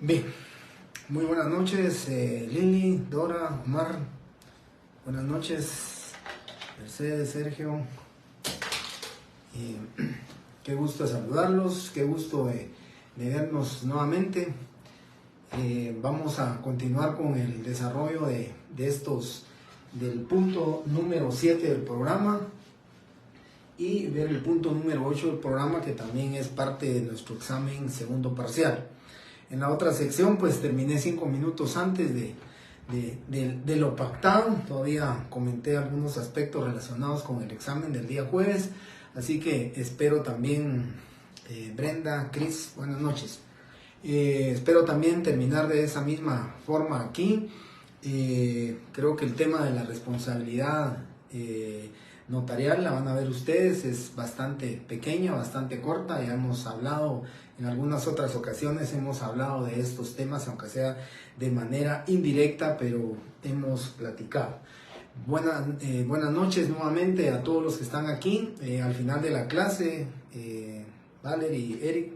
Bien, muy buenas noches, Lili, Dora, Omar. Buenas noches, Mercedes, Sergio. Qué gusto saludarlos, qué gusto de vernos nuevamente. Vamos a continuar con el desarrollo de estos, del punto número 7 del programa y ver el punto número 8 del programa, que también es parte de nuestro examen segundo parcial. En la otra sección pues terminé 5 minutos antes de lo pactado. Todavía comenté algunos aspectos relacionados con el examen del día jueves, así que espero también, Brenda, Cris, buenas noches. Espero también terminar de esa misma forma aquí. Creo que el tema de la responsabilidad notarial, la van a ver ustedes, es bastante pequeña, bastante corta. Ya hemos hablado en algunas otras ocasiones, hemos hablado de estos temas, aunque sea de manera indirecta, pero hemos platicado. Buenas noches nuevamente a todos los que están aquí. Al final de la clase, Valerie y Eric,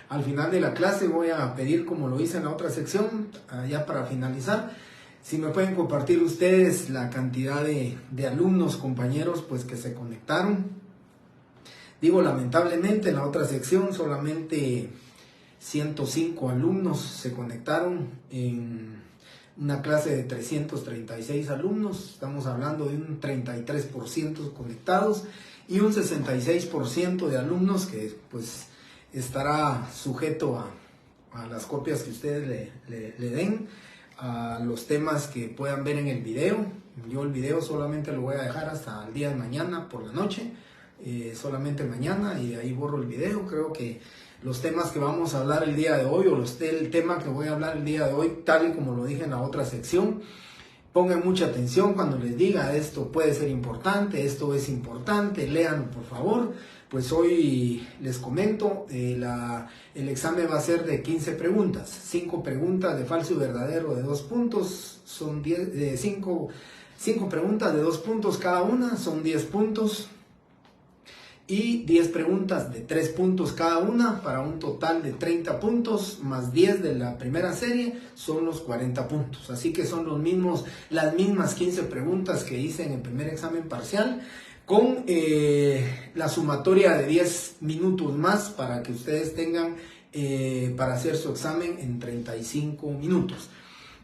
al final de la clase voy a pedir, como lo hice en la otra sección, ya para finalizar, si me pueden compartir ustedes la cantidad de alumnos, compañeros, pues que se conectaron. Digo, lamentablemente en la otra sección solamente 105 alumnos se conectaron en una clase de 336 alumnos. Estamos hablando de un 33% conectados y un 66% de alumnos que pues estará sujeto a las copias que ustedes le den, a los temas que puedan ver en el video. Yo el video solamente lo voy a dejar hasta el día de mañana por la noche, solamente mañana, y de ahí borro el video. Creo que los temas que vamos a hablar el día de hoy, o el tema que voy a hablar el día de hoy, tal y como lo dije en la otra sección, pongan mucha atención cuando les diga esto puede ser importante, esto es importante, léanlo por favor. Pues hoy les comento, el examen va a ser de 15 preguntas, 5 preguntas de falso y verdadero de 2 puntos, son 5 preguntas de 2 puntos cada una, son 10 puntos, y 10 preguntas de 3 puntos cada una, para un total de 30 puntos, más 10 de la primera serie, son los 40 puntos. Así que son las mismas 15 preguntas que hice en el primer examen parcial, con la sumatoria de 10 minutos más para que ustedes tengan para hacer su examen en 35 minutos.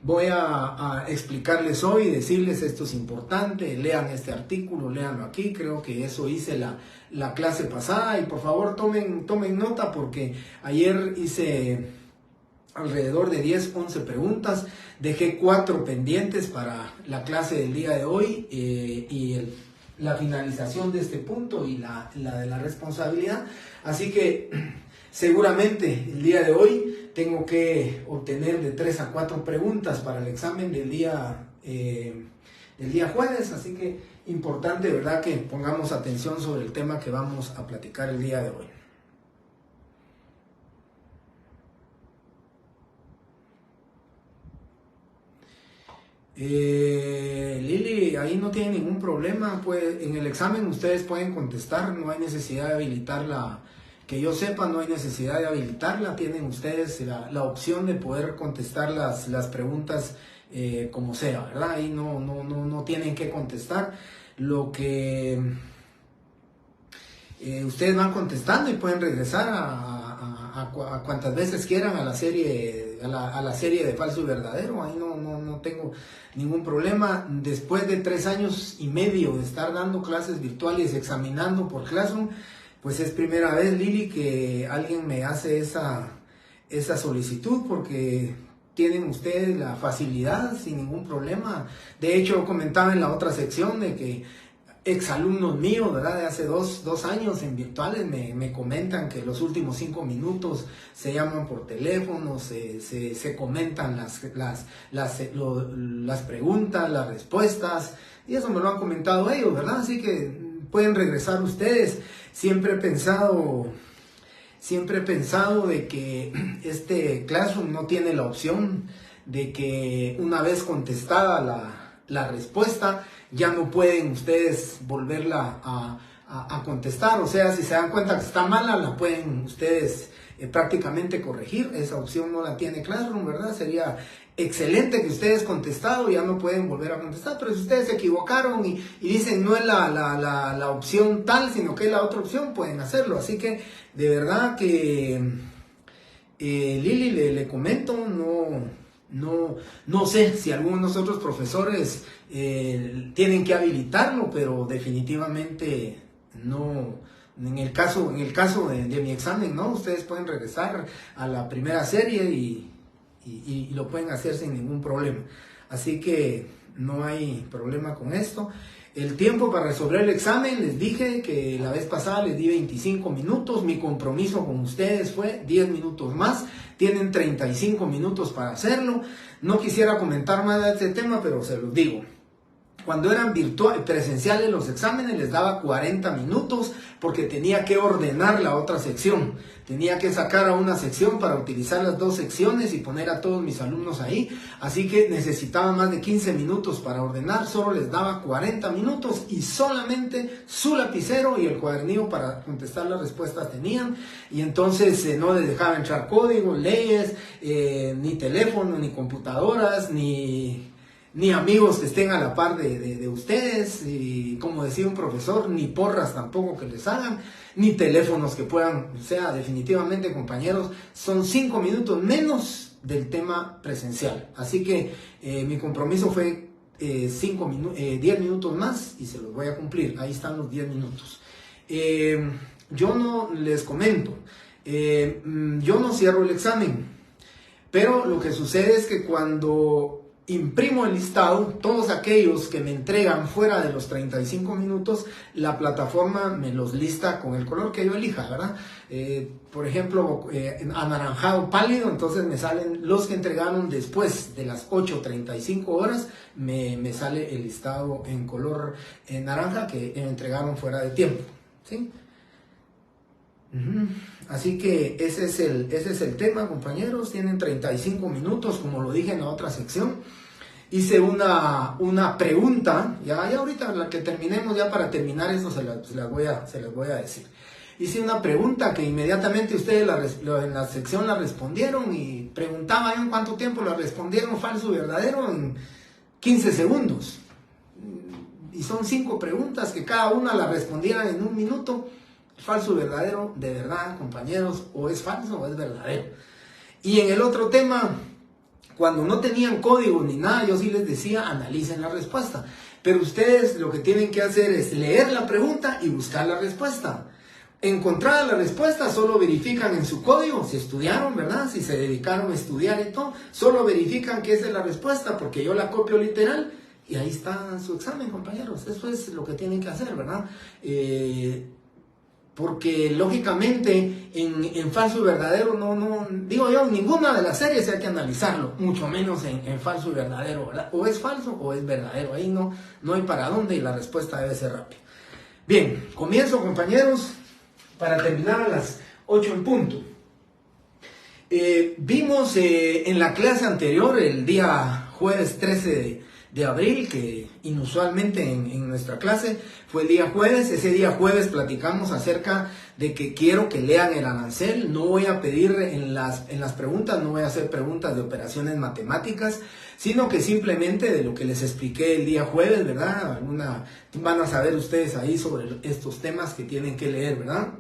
Voy a explicarles hoy, decirles esto es importante, lean este artículo, léanlo aquí. Creo que eso hice la clase pasada, y por favor tomen nota, porque ayer hice alrededor de 10-11 preguntas, dejé 4 pendientes para la clase del día de hoy, la finalización de este punto y la de la responsabilidad. Así que seguramente el día de hoy tengo que obtener de 3 a 4 preguntas para el examen del día jueves. Así que importante, ¿verdad?, que pongamos atención sobre el tema que vamos a platicar el día de hoy. Lili, ahí no tiene ningún problema, pues en el examen ustedes pueden contestar, no hay necesidad de habilitarla, que yo sepa, no hay necesidad de habilitarla. Tienen ustedes la opción de poder contestar las preguntas como sea, ¿verdad? Ahí no tienen que contestar. Lo que ustedes van contestando, y pueden regresar a cuantas veces quieran a la serie de falso y verdadero. Ahí no tengo ningún problema. Después de 3 años y medio de estar dando clases virtuales, examinando por Classroom, pues es primera vez, Lili, que alguien me hace esa solicitud, porque tienen ustedes la facilidad sin ningún problema. De hecho, comentaba en la otra sección de que exalumnos míos, ¿verdad?, de hace dos años en virtuales me comentan que los últimos 5 minutos se llaman por teléfono, se comentan las preguntas, las respuestas, y eso me lo han comentado ellos, ¿verdad? Así que pueden regresar ustedes. Siempre he pensado de que este Classroom no tiene la opción de que una vez contestada la respuesta, ya no pueden ustedes volverla a contestar. O sea, si se dan cuenta que está mala, la pueden ustedes prácticamente corregir. Esa opción no la tiene Classroom, ¿verdad? Sería excelente que ustedes contestado, ya no pueden volver a contestar, pero si ustedes se equivocaron y dicen no es la opción tal, sino que es la otra opción, pueden hacerlo. Así que de verdad que Lili, le comento, no sé si algunos de nosotros profesores tienen que habilitarlo, pero definitivamente no. En el caso de mi examen, ¿no? Ustedes pueden regresar a la primera serie y lo pueden hacer sin ningún problema. Así que no hay problema con esto. El tiempo para resolver el examen, les dije que la vez pasada les di 25 minutos. Mi compromiso con ustedes fue 10 minutos más. Tienen 35 minutos para hacerlo. No quisiera comentar más de este tema, pero se los digo. Cuando eran presenciales los exámenes les daba 40 minutos porque tenía que ordenar la otra sección. Tenía que sacar a una sección para utilizar las dos secciones y poner a todos mis alumnos ahí. Así que necesitaba más de 15 minutos para ordenar. Solo les daba 40 minutos y solamente su lapicero y el cuadernillo para contestar las respuestas tenían. Y entonces no les dejaba entrar código, leyes, ni teléfono, ni computadoras, ni amigos que estén a la par de ustedes, y como decía un profesor, ni porras tampoco que les hagan, ni teléfonos que puedan, o sea, definitivamente, compañeros, son 5 minutos menos del tema presencial. Así que mi compromiso fue 10 minutos más y se los voy a cumplir. Ahí están los 10 minutos. Yo no les comento, yo no cierro el examen, pero lo que sucede es que cuando imprimo el listado, todos aquellos que me entregan fuera de los 35 minutos, la plataforma me los lista con el color que yo elija, ¿verdad? Por ejemplo, anaranjado pálido, entonces me salen los que entregaron después de las 8:35 horas, me sale el listado en color naranja que entregaron fuera de tiempo, ¿sí? Así que ese es el tema, compañeros. Tienen 35 minutos, como lo dije en la otra sección. Hice una pregunta, ya ahorita la que terminemos, ya para terminar eso se las voy a decir. Hice una pregunta que inmediatamente ustedes en la sección la respondieron, y preguntaba yo en cuánto tiempo la respondieron, falso y verdadero, en 15 segundos. Y son 5 preguntas que cada una la respondieran en 1 minuto. Falso y verdadero, de verdad, compañeros, o es falso o es verdadero. Y en el otro tema, cuando no tenían código ni nada, yo sí les decía, analicen la respuesta. Pero ustedes lo que tienen que hacer es leer la pregunta y buscar la respuesta. Encontrada la respuesta, solo verifican en su código, si estudiaron, ¿verdad? Si se dedicaron a estudiar y todo, solo verifican que esa es la respuesta, porque yo la copio literal y ahí está su examen, compañeros. Eso es lo que tienen que hacer, ¿verdad? Porque lógicamente en falso y verdadero no digo yo, ninguna de las series hay que analizarlo, mucho menos en falso y verdadero, ¿verdad? O es falso o es verdadero, ahí no hay para dónde y la respuesta debe ser rápida. Bien, comienzo, compañeros, para terminar a las 8 en punto. Vimos en la clase anterior, el día jueves 13 de abril, que inusualmente en nuestra clase fue el día jueves. Ese día jueves platicamos acerca de que quiero que lean el arancel. No voy a pedir en las preguntas, no voy a hacer preguntas de operaciones matemáticas, sino que simplemente de lo que les expliqué el día jueves, ¿verdad? Van a saber ustedes ahí sobre estos temas que tienen que leer, ¿verdad?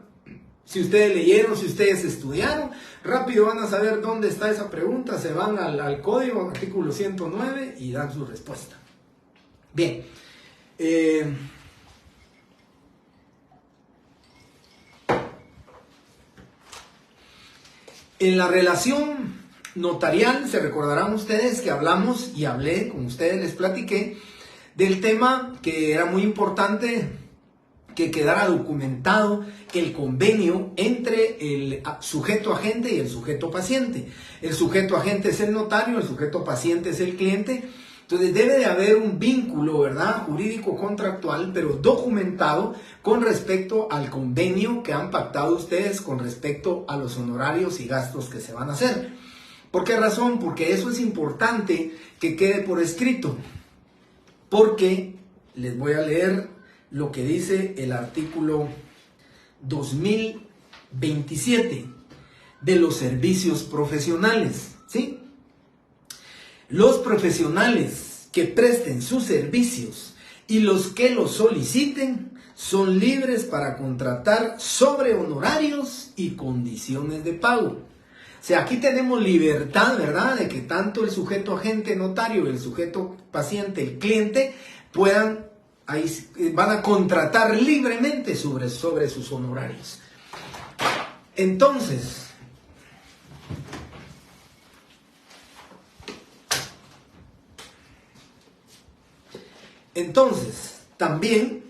Si ustedes leyeron, si ustedes estudiaron, rápido van a saber dónde está esa pregunta. Se van al código, artículo 109, y dan su respuesta. Bien. En la relación notarial, se recordarán ustedes que hablamos y hablé con ustedes, les platiqué del tema que era muy importante que quedara documentado el convenio entre el sujeto agente y el sujeto paciente. El sujeto agente es el notario, el sujeto paciente es el cliente. Entonces debe de haber un vínculo, ¿verdad?, jurídico contractual, pero documentado con respecto al convenio que han pactado ustedes con respecto a los honorarios y gastos que se van a hacer. ¿Por qué razón? Porque eso es importante que quede por escrito. Porque les voy a leer lo que dice el artículo 2027. de los servicios profesionales, ¿sí? Los profesionales que presten sus servicios y los que los soliciten son libres para contratar sobre honorarios y condiciones de pago. O sea, aquí tenemos libertad, ¿verdad?, de que tanto el sujeto agente notario, el sujeto paciente, el cliente, van a contratar libremente sobre sus honorarios. Entonces, también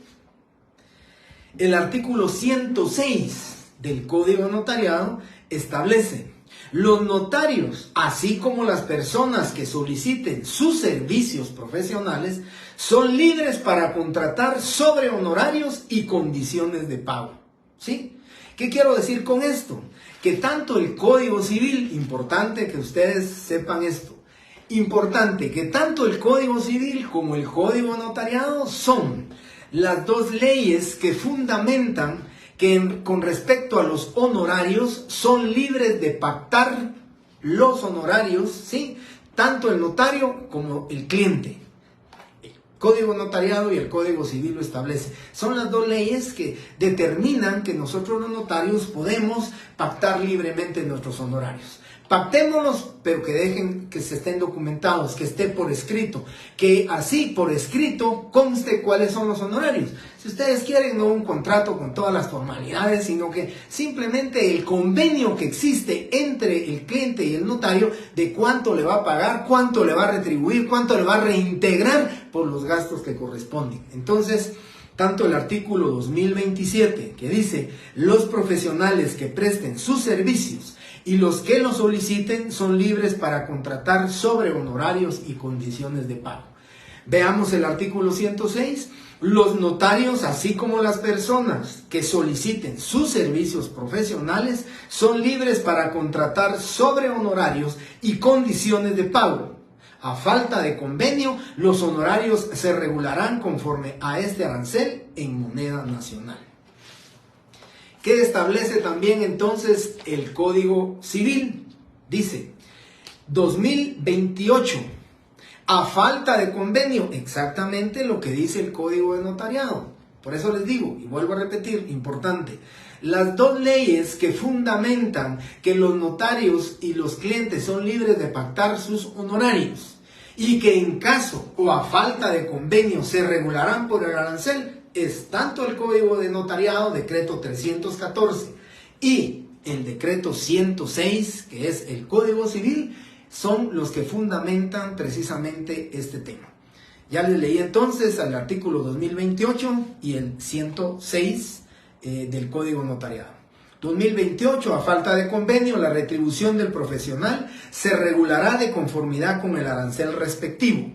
el artículo 106 del Código de Notariado establece: los notarios, así como las personas que soliciten sus servicios profesionales, son libres para contratar sobre honorarios y condiciones de pago, ¿sí? ¿Qué quiero decir con esto? Que tanto el Código Civil, importante que ustedes sepan esto, importante que tanto el Código Civil como el Código Notariado son las dos leyes que fundamentan que con respecto a los honorarios son libres de pactar los honorarios, ¿sí?, tanto el notario como el cliente. El Código Notariado y el Código Civil lo establece. Son las dos leyes que determinan que nosotros los notarios podemos pactar libremente nuestros honorarios. Pactémoslos, pero que dejen que se estén documentados, que esté por escrito, que así por escrito conste cuáles son los honorarios. Si ustedes quieren, no un contrato con todas las formalidades, sino que simplemente el convenio que existe entre el cliente y el notario de cuánto le va a pagar, cuánto le va a retribuir, cuánto le va a reintegrar por los gastos que corresponden. Entonces, tanto el artículo 2027, que dice: los profesionales que presten sus servicios y los que lo soliciten son libres para contratar sobre honorarios y condiciones de pago. Veamos el artículo 106. Los notarios, así como las personas que soliciten sus servicios profesionales, son libres para contratar sobre honorarios y condiciones de pago. A falta de convenio, los honorarios se regularán conforme a este arancel en moneda nacional. ¿Qué establece también entonces el Código Civil? Dice: 2028, a falta de convenio, exactamente lo que dice el Código de Notariado. Por eso les digo, y vuelvo a repetir, importante, las dos leyes que fundamentan que los notarios y los clientes son libres de pactar sus honorarios y que en caso o a falta de convenio se regularán por el arancel, es tanto el Código de Notariado, decreto 314, y el decreto 106, que es el Código Civil, son los que fundamentan precisamente este tema. Ya les leí entonces al artículo 2028 y el 106 del Código Notariado. 2028, a falta de convenio, la retribución del profesional se regulará de conformidad con el arancel respectivo.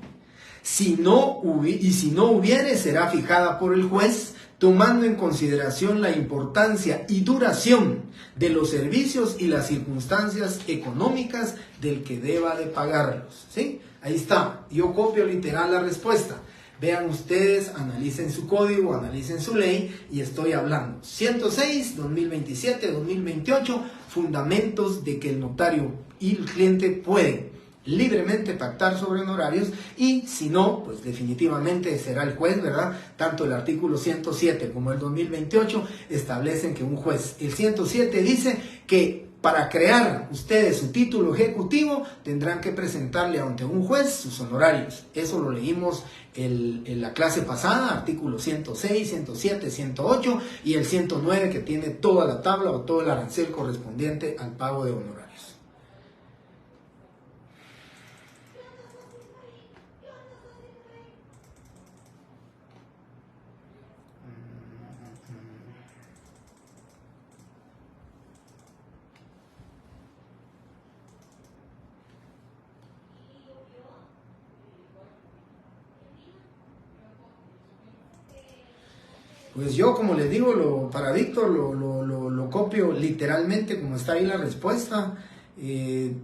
Si no hubiere, será fijada por el juez, tomando en consideración la importancia y duración de los servicios y las circunstancias económicas del que deba de pagarlos, ¿sí? Ahí está, yo copio literal la respuesta. Vean ustedes, analicen su código, analicen su ley, y estoy hablando 106, 2027, 2028, fundamentos de que el notario y el cliente pueden libremente pactar sobre honorarios, y si no, pues definitivamente será el juez, ¿verdad? Tanto el artículo 107 como el 2028 establecen que un juez, el 107 dice que para crear ustedes su título ejecutivo tendrán que presentarle ante un juez sus honorarios. Eso lo leímos en la clase pasada, artículo 106, 107, 108 y el 109, que tiene toda la tabla o todo el arancel correspondiente al pago de honorarios. Pues yo, como les digo, para Víctor lo copio literalmente como está ahí la respuesta.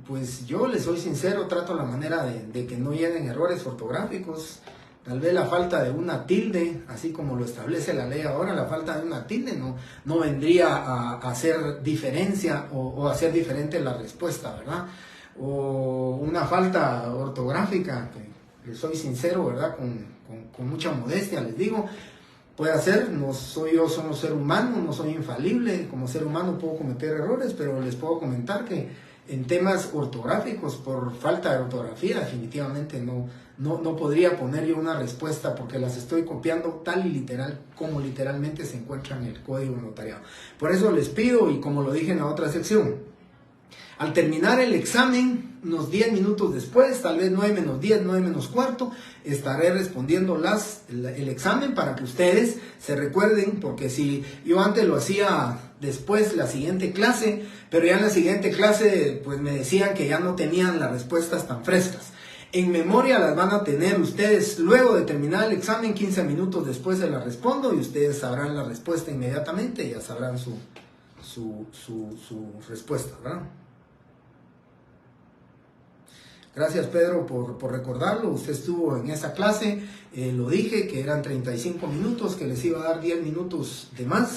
Pues yo les soy sincero, trato la manera de que no lleguen errores ortográficos, Tal vez la falta de una tilde, así como lo establece la ley ahora, la falta de una tilde no vendría a hacer diferencia o hacer diferente la respuesta, ¿verdad? O una falta ortográfica, que soy sincero, ¿verdad? Con mucha modestia les digo, puede hacer, no soy yo solo ser humano, no soy infalible, como ser humano puedo cometer errores, pero les puedo comentar que en temas ortográficos, por falta de ortografía, definitivamente no podría poner yo una respuesta porque las estoy copiando tal y literal como literalmente se encuentra en el código notariado. Por eso les pido, y como lo dije en la otra sección, al terminar el examen, unos 10 minutos después, tal vez 9 menos 10, 9 menos cuarto, estaré respondiendo el examen para que ustedes se recuerden, porque si yo antes lo hacía después la siguiente clase, pero ya en la siguiente clase pues me decían que ya no tenían las respuestas tan frescas. En memoria las van a tener ustedes luego de terminar el examen, 15 minutos después se las respondo y ustedes sabrán la respuesta inmediatamente, ya sabrán su respuesta, ¿verdad? Gracias Pedro por recordarlo, usted estuvo en esa clase, lo dije que eran 35 minutos, que les iba a dar 10 minutos de más.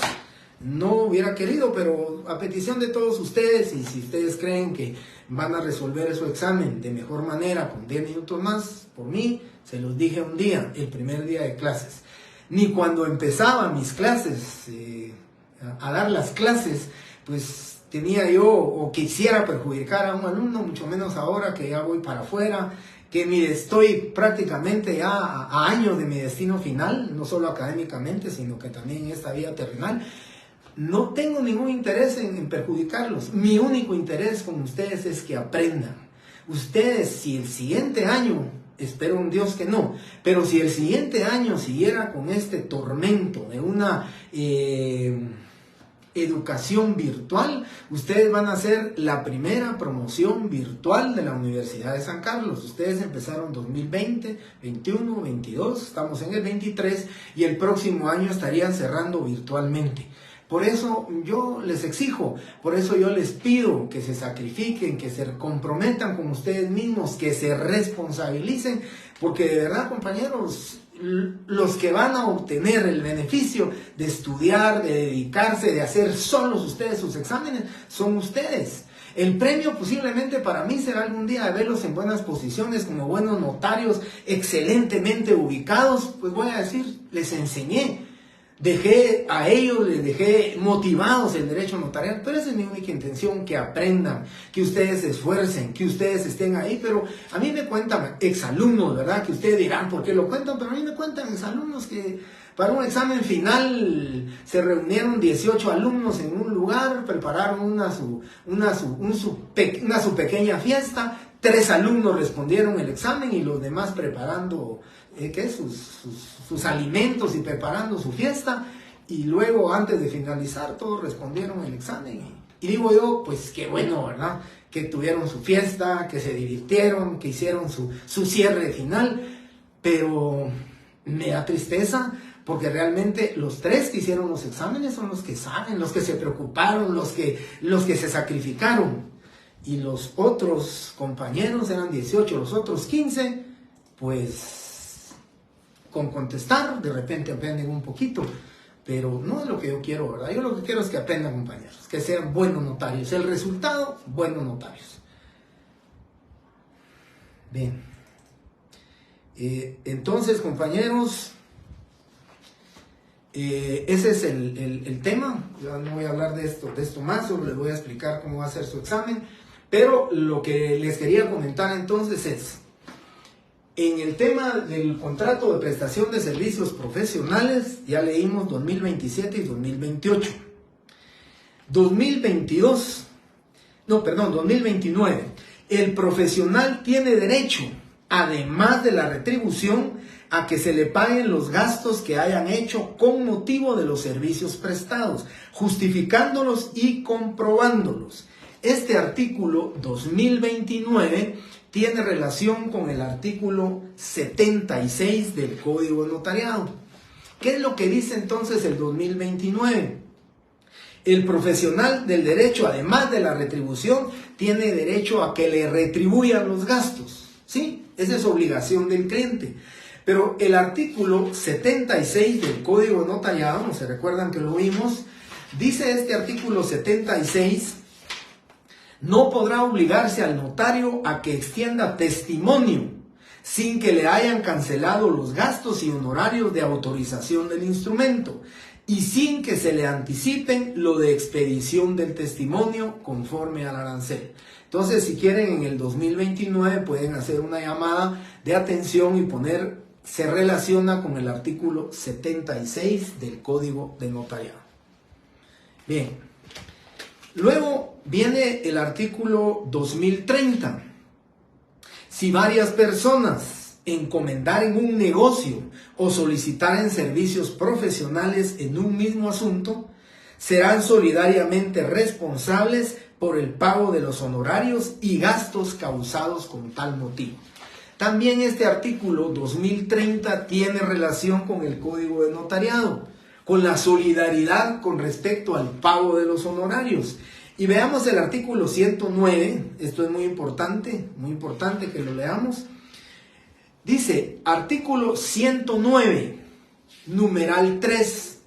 No hubiera querido, pero a petición de todos ustedes, y si ustedes creen que van a resolver su examen de mejor manera con 10 minutos más, por mí, se los dije un día, el primer día de clases. Ni cuando empezaba mis clases, a dar las clases, pues tenía yo o quisiera perjudicar a un alumno, mucho menos ahora que ya voy para afuera, que estoy prácticamente ya a años de mi destino final, no solo académicamente, sino que también en esta vida terrenal. No tengo ningún interés en perjudicarlos. Mi único interés con ustedes es que aprendan. Ustedes, si el siguiente año, espero un Dios que no, pero si el siguiente año siguiera con este tormento de una educación virtual, ustedes van a ser la primera promoción virtual de la Universidad de San Carlos. Ustedes empezaron 2020, 21, 22, estamos en el 23 y el próximo año estarían cerrando virtualmente. Por eso yo les exijo, por eso yo les pido que se sacrifiquen, que se comprometan con ustedes mismos, que se responsabilicen, porque de verdad, compañeros, los que van a obtener el beneficio de estudiar, de dedicarse, de hacer solos ustedes sus exámenes, son ustedes. El premio posiblemente para mí será algún día de verlos en buenas posiciones como buenos notarios, excelentemente ubicados, pues voy a decir, les enseñé. Dejé a ellos, les dejé motivados el derecho notarial, pero esa es mi única intención, que aprendan, que ustedes se esfuercen, que ustedes estén ahí. Pero a mí me cuentan exalumnos, ¿verdad? Que ustedes dirán, ¿por qué lo cuentan? Pero a mí me cuentan exalumnos que para un examen final se reunieron 18 alumnos en un lugar, prepararon una su pequeña fiesta, 3 alumnos respondieron el examen y los demás preparando sus alimentos y preparando su fiesta, y luego antes de finalizar todos respondieron el examen y digo yo, pues qué bueno, ¿verdad? Que tuvieron su fiesta, que se divirtieron, que hicieron su cierre final, pero me da tristeza porque realmente los 3 que hicieron los exámenes son los que saben, los que se preocuparon, los que se sacrificaron, y los otros compañeros eran 18, los otros 15, pues con contestar, de repente aprenden un poquito, pero no es lo que yo quiero, ¿verdad? Yo lo que quiero es que aprendan, compañeros, que sean buenos notarios. El resultado, buenos notarios. Bien. Entonces, compañeros, ese es el tema. Yo no voy a hablar de esto más, solo les voy a explicar cómo va a ser su examen, pero lo que les quería comentar entonces es: en el tema del contrato de prestación de servicios profesionales, ya leímos 2027 y 2028. 2029. El profesional tiene derecho, además de la retribución, a que se le paguen los gastos que hayan hecho con motivo de los servicios prestados, justificándolos y comprobándolos. Este artículo 2029 tiene relación con el artículo 76 del Código de Notariado. ¿Qué es lo que dice entonces el 2029? El profesional del derecho, además de la retribución, tiene derecho a que le retribuyan los gastos. ¿Sí? Esa es obligación del cliente. Pero el artículo 76 del Código Notariado, ¿no se recuerdan que lo vimos? Dice este artículo 76, no podrá obligarse al notario a que extienda testimonio sin que le hayan cancelado los gastos y honorarios de autorización del instrumento y sin que se le anticipen lo de expedición del testimonio conforme al arancel. Entonces, si quieren, en el 2029 pueden hacer una llamada de atención y poner, se relaciona con el artículo 76 del Código de Notariado. Bien, luego viene el artículo 2030. Si varias personas encomendaren un negocio o solicitaren servicios profesionales en un mismo asunto, serán solidariamente responsables por el pago de los honorarios y gastos causados con tal motivo. También este artículo 2030 tiene relación con el Código de Notariado, con la solidaridad con respecto al pago de los honorarios. Y veamos el artículo 109, esto es muy importante que lo leamos. Dice, artículo 109, numeral 3.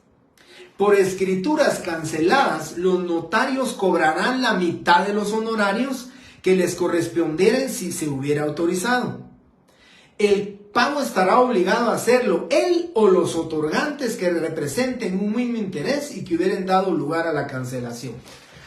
Por escrituras canceladas, los notarios cobrarán la mitad de los honorarios que les correspondieren si se hubiera autorizado. El pago estará obligado a hacerlo él o los otorgantes que representen un mismo interés y que hubieran dado lugar a la cancelación.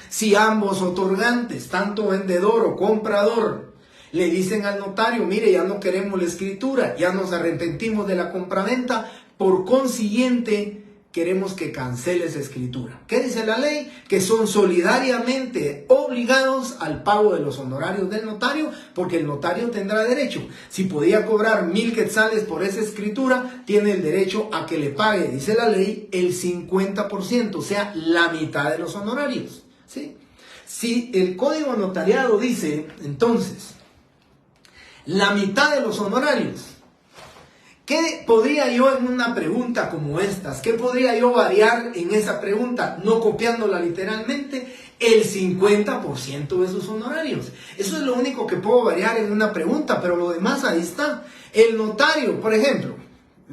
Si ambos otorgantes, tanto vendedor o comprador, le dicen al notario, mire, ya no queremos la escritura, ya nos arrepentimos de la compraventa, por consiguiente, queremos que cancele esa escritura. ¿Qué dice la ley? Que son solidariamente obligados al pago de los honorarios del notario, porque el notario tendrá derecho. Si podía cobrar 1000 quetzales por esa escritura, tiene el derecho a que le pague, dice la ley, el 50%, o sea, la mitad de los honorarios. ¿Sí? Si el Código Notariado dice, entonces, la mitad de los honorarios, ¿qué podría yo en una pregunta como estas? ¿Qué podría yo variar en esa pregunta? No copiándola literalmente, el 50% de sus honorarios. Eso es lo único que puedo variar en una pregunta, pero lo demás ahí está. El notario, por ejemplo,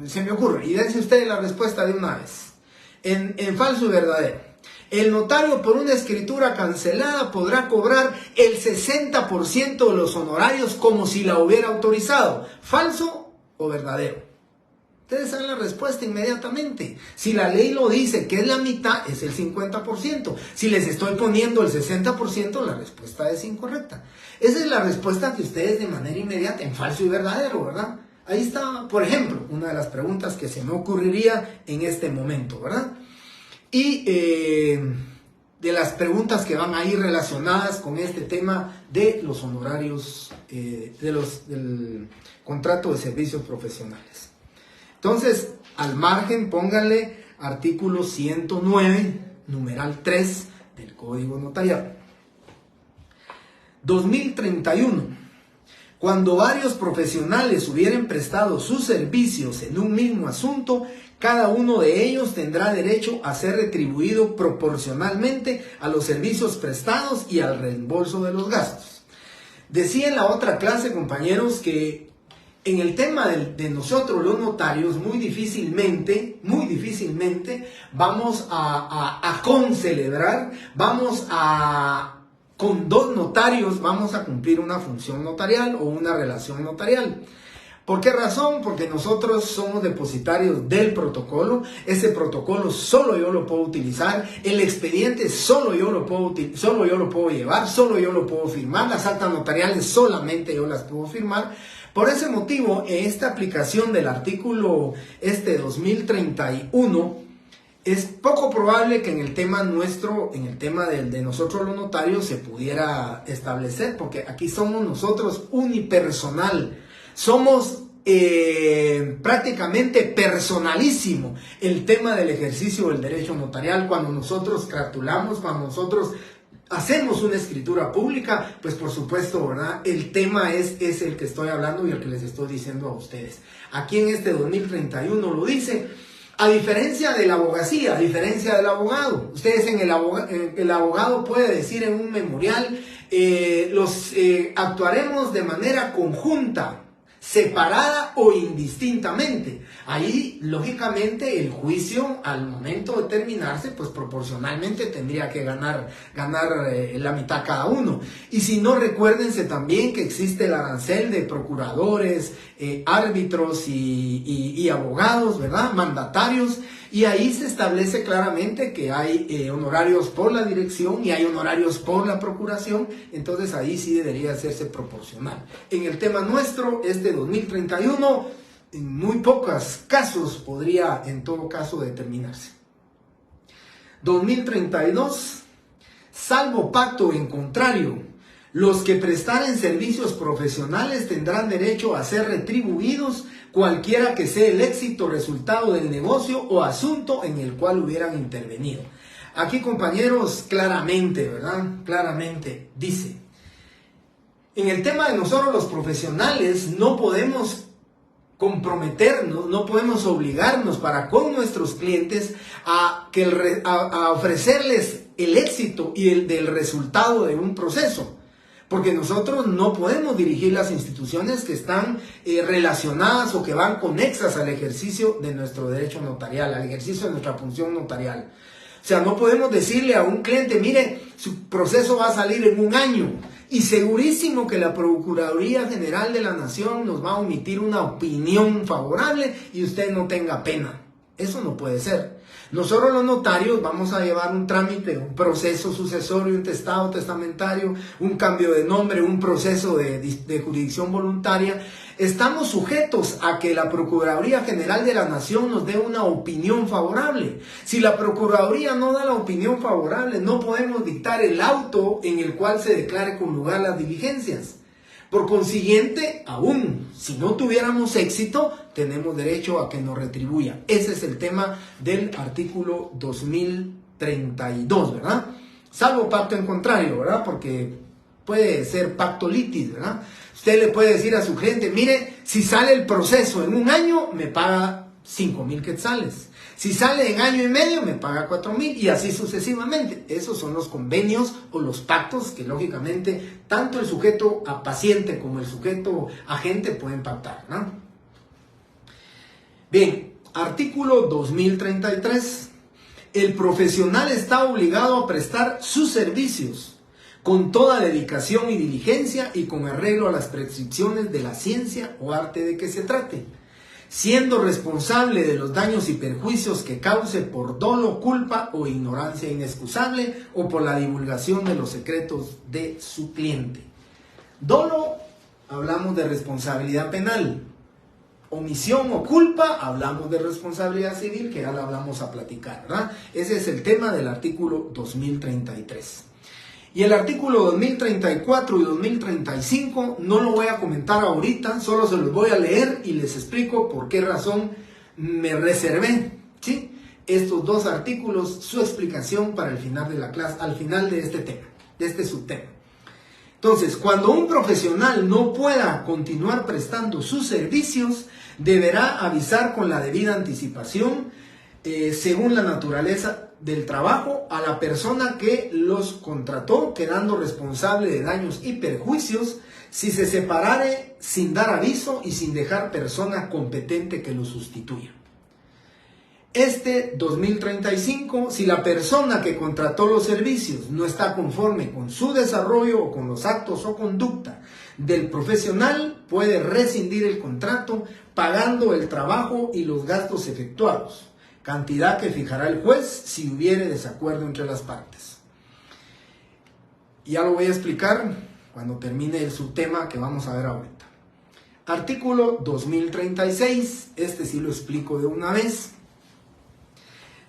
se me ocurre, y dense ustedes la respuesta de una vez, en falso y verdadero. El notario por una escritura cancelada podrá cobrar el 60% de los honorarios como si la hubiera autorizado. ¿Falso o verdadero? Ustedes saben la respuesta inmediatamente. Si la ley lo dice que es la mitad, es el 50%. Si les estoy poniendo el 60%, la respuesta es incorrecta. Esa es la respuesta que ustedes de manera inmediata, en falso y verdadero, ¿verdad? Ahí está, por ejemplo, una de las preguntas que se me ocurriría en este momento, ¿verdad? Y de las preguntas que van a ir relacionadas con este tema de los honorarios, del contrato de servicios profesionales. Entonces, al margen, pónganle artículo 109, numeral 3 del Código Notariado. 2031. Cuando varios profesionales hubieran prestado sus servicios en un mismo asunto, cada uno de ellos tendrá derecho a ser retribuido proporcionalmente a los servicios prestados y al reembolso de los gastos. Decía en la otra clase, compañeros, que en el tema de nosotros los notarios muy difícilmente vamos a concelebrar, con dos notarios vamos a cumplir una función notarial o una relación notarial. ¿Por qué razón? Porque nosotros somos depositarios del protocolo. Ese protocolo solo yo lo puedo utilizar. El expediente solo yo lo puedo llevar, solo yo lo puedo firmar. Las actas notariales solamente yo las puedo firmar. Por ese motivo, en esta aplicación del artículo 2031, es poco probable que en el tema nuestro, en el tema de nosotros los notarios, se pudiera establecer, porque aquí somos nosotros unipersonal. Somos prácticamente personalísimo el tema del ejercicio del derecho notarial. Cuando nosotros cartulamos, cuando nosotros hacemos una escritura pública, pues por supuesto, ¿verdad? El tema es el que estoy hablando y el que les estoy diciendo a ustedes. Aquí en este 2031 lo dice, a diferencia de la abogacía, a diferencia del abogado. Ustedes el abogado puede decir en un memorial, actuaremos de manera conjunta, separada o indistintamente. Ahí, lógicamente, el juicio, al momento de terminarse, pues proporcionalmente tendría que ganar la mitad cada uno. Y si no, recuérdense también que existe el arancel de procuradores, árbitros y abogados, ¿verdad? Mandatarios. Y ahí se establece claramente que hay honorarios por la dirección y hay honorarios por la procuración. Entonces ahí sí debería hacerse proporcional. En el tema nuestro, 2031, en muy pocos casos podría en todo caso determinarse. 2032, salvo pacto en contrario, los que prestaren servicios profesionales tendrán derecho a ser retribuidos cualquiera que sea el éxito resultado del negocio o asunto en el cual hubieran intervenido. Aquí, compañeros, claramente, ¿verdad? Claramente dice, en el tema de nosotros los profesionales no podemos comprometernos, no podemos obligarnos para con nuestros clientes a ofrecerles el éxito y del resultado de un proceso. Porque nosotros no podemos dirigir las instituciones que están relacionadas o que van conexas al ejercicio de nuestro derecho notarial, al ejercicio de nuestra función notarial. O sea, no podemos decirle a un cliente, mire, su proceso va a salir en 1 año y segurísimo que la Procuraduría General de la Nación nos va a omitir una opinión favorable y usted no tenga pena. Eso no puede ser. Nosotros los notarios vamos a llevar un trámite, un proceso sucesorio, un testado testamentario, un cambio de nombre, un proceso de jurisdicción voluntaria. Estamos sujetos a que la Procuraduría General de la Nación nos dé una opinión favorable. Si la Procuraduría no da la opinión favorable, no podemos dictar el auto en el cual se declare con lugar las diligencias. Por consiguiente, aún si no tuviéramos éxito, tenemos derecho a que nos retribuya. Ese es el tema del artículo 2032, ¿verdad? Salvo pacto en contrario, ¿verdad? Porque puede ser pacto litis, ¿verdad? Usted le puede decir a su cliente, mire, si sale el proceso en 1 año, me paga 5,000 quetzales. Si sale en 1 año y medio, me paga 4,000 y así sucesivamente. Esos son los convenios o los pactos que lógicamente tanto el sujeto a paciente como el sujeto agente pueden pactar, ¿no? Bien, artículo 2033. El profesional está obligado a prestar sus servicios con toda dedicación y diligencia y con arreglo a las prescripciones de la ciencia o arte de que se trate, siendo responsable de los daños y perjuicios que cause por dolo, culpa o ignorancia inexcusable o por la divulgación de los secretos de su cliente. Dolo, hablamos de responsabilidad penal. Omisión o culpa, hablamos de responsabilidad civil, que ya la vamos a platicar, ¿verdad? Ese es el tema del artículo 2033. Y el artículo 2034 y 2035 no lo voy a comentar ahorita, solo se los voy a leer y les explico por qué razón me reservé, ¿sí?, estos 2 artículos, su explicación para el final de la clase, al final de este tema, de este subtema. Entonces, cuando un profesional no pueda continuar prestando sus servicios, deberá avisar con la debida anticipación, según la naturaleza del trabajo, a la persona que los contrató, quedando responsable de daños y perjuicios si se separare sin dar aviso y sin dejar persona competente que lo sustituya. 2035, si la persona que contrató los servicios no está conforme con su desarrollo o con los actos o conducta del profesional, puede rescindir el contrato pagando el trabajo y los gastos efectuados, cantidad que fijará el juez si hubiere desacuerdo entre las partes. Ya lo voy a explicar cuando termine el subtema que vamos a ver ahorita. Artículo 2036, sí lo explico de una vez.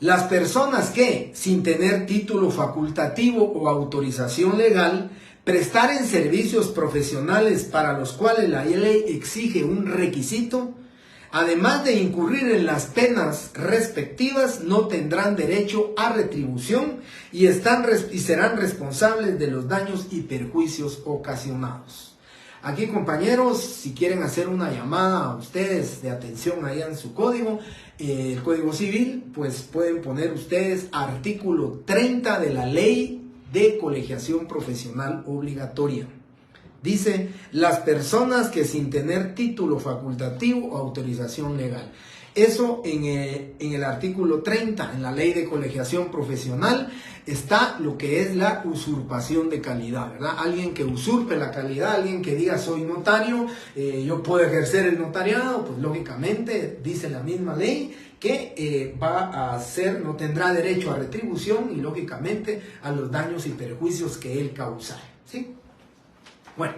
Las personas que, sin tener título facultativo o autorización legal, prestaren servicios profesionales para los cuales la ley exige un requisito, además de incurrir en las penas respectivas, no tendrán derecho a retribución y serán responsables de los daños y perjuicios ocasionados. Aquí, compañeros, si quieren hacer una llamada a ustedes de atención allá en su código, el Código Civil, pues pueden poner ustedes artículo 30 de la Ley de Colegiación Profesional Obligatoria Dice, las personas que sin tener título facultativo o autorización legal. Eso en el artículo 30, en la ley de colegiación profesional, está lo que es la usurpación de calidad, ¿verdad? Alguien que usurpe la calidad, alguien que diga soy notario, yo puedo ejercer el notariado, pues lógicamente dice la misma ley que no tendrá derecho a retribución y lógicamente a los daños y perjuicios que él causare, ¿sí? Bueno,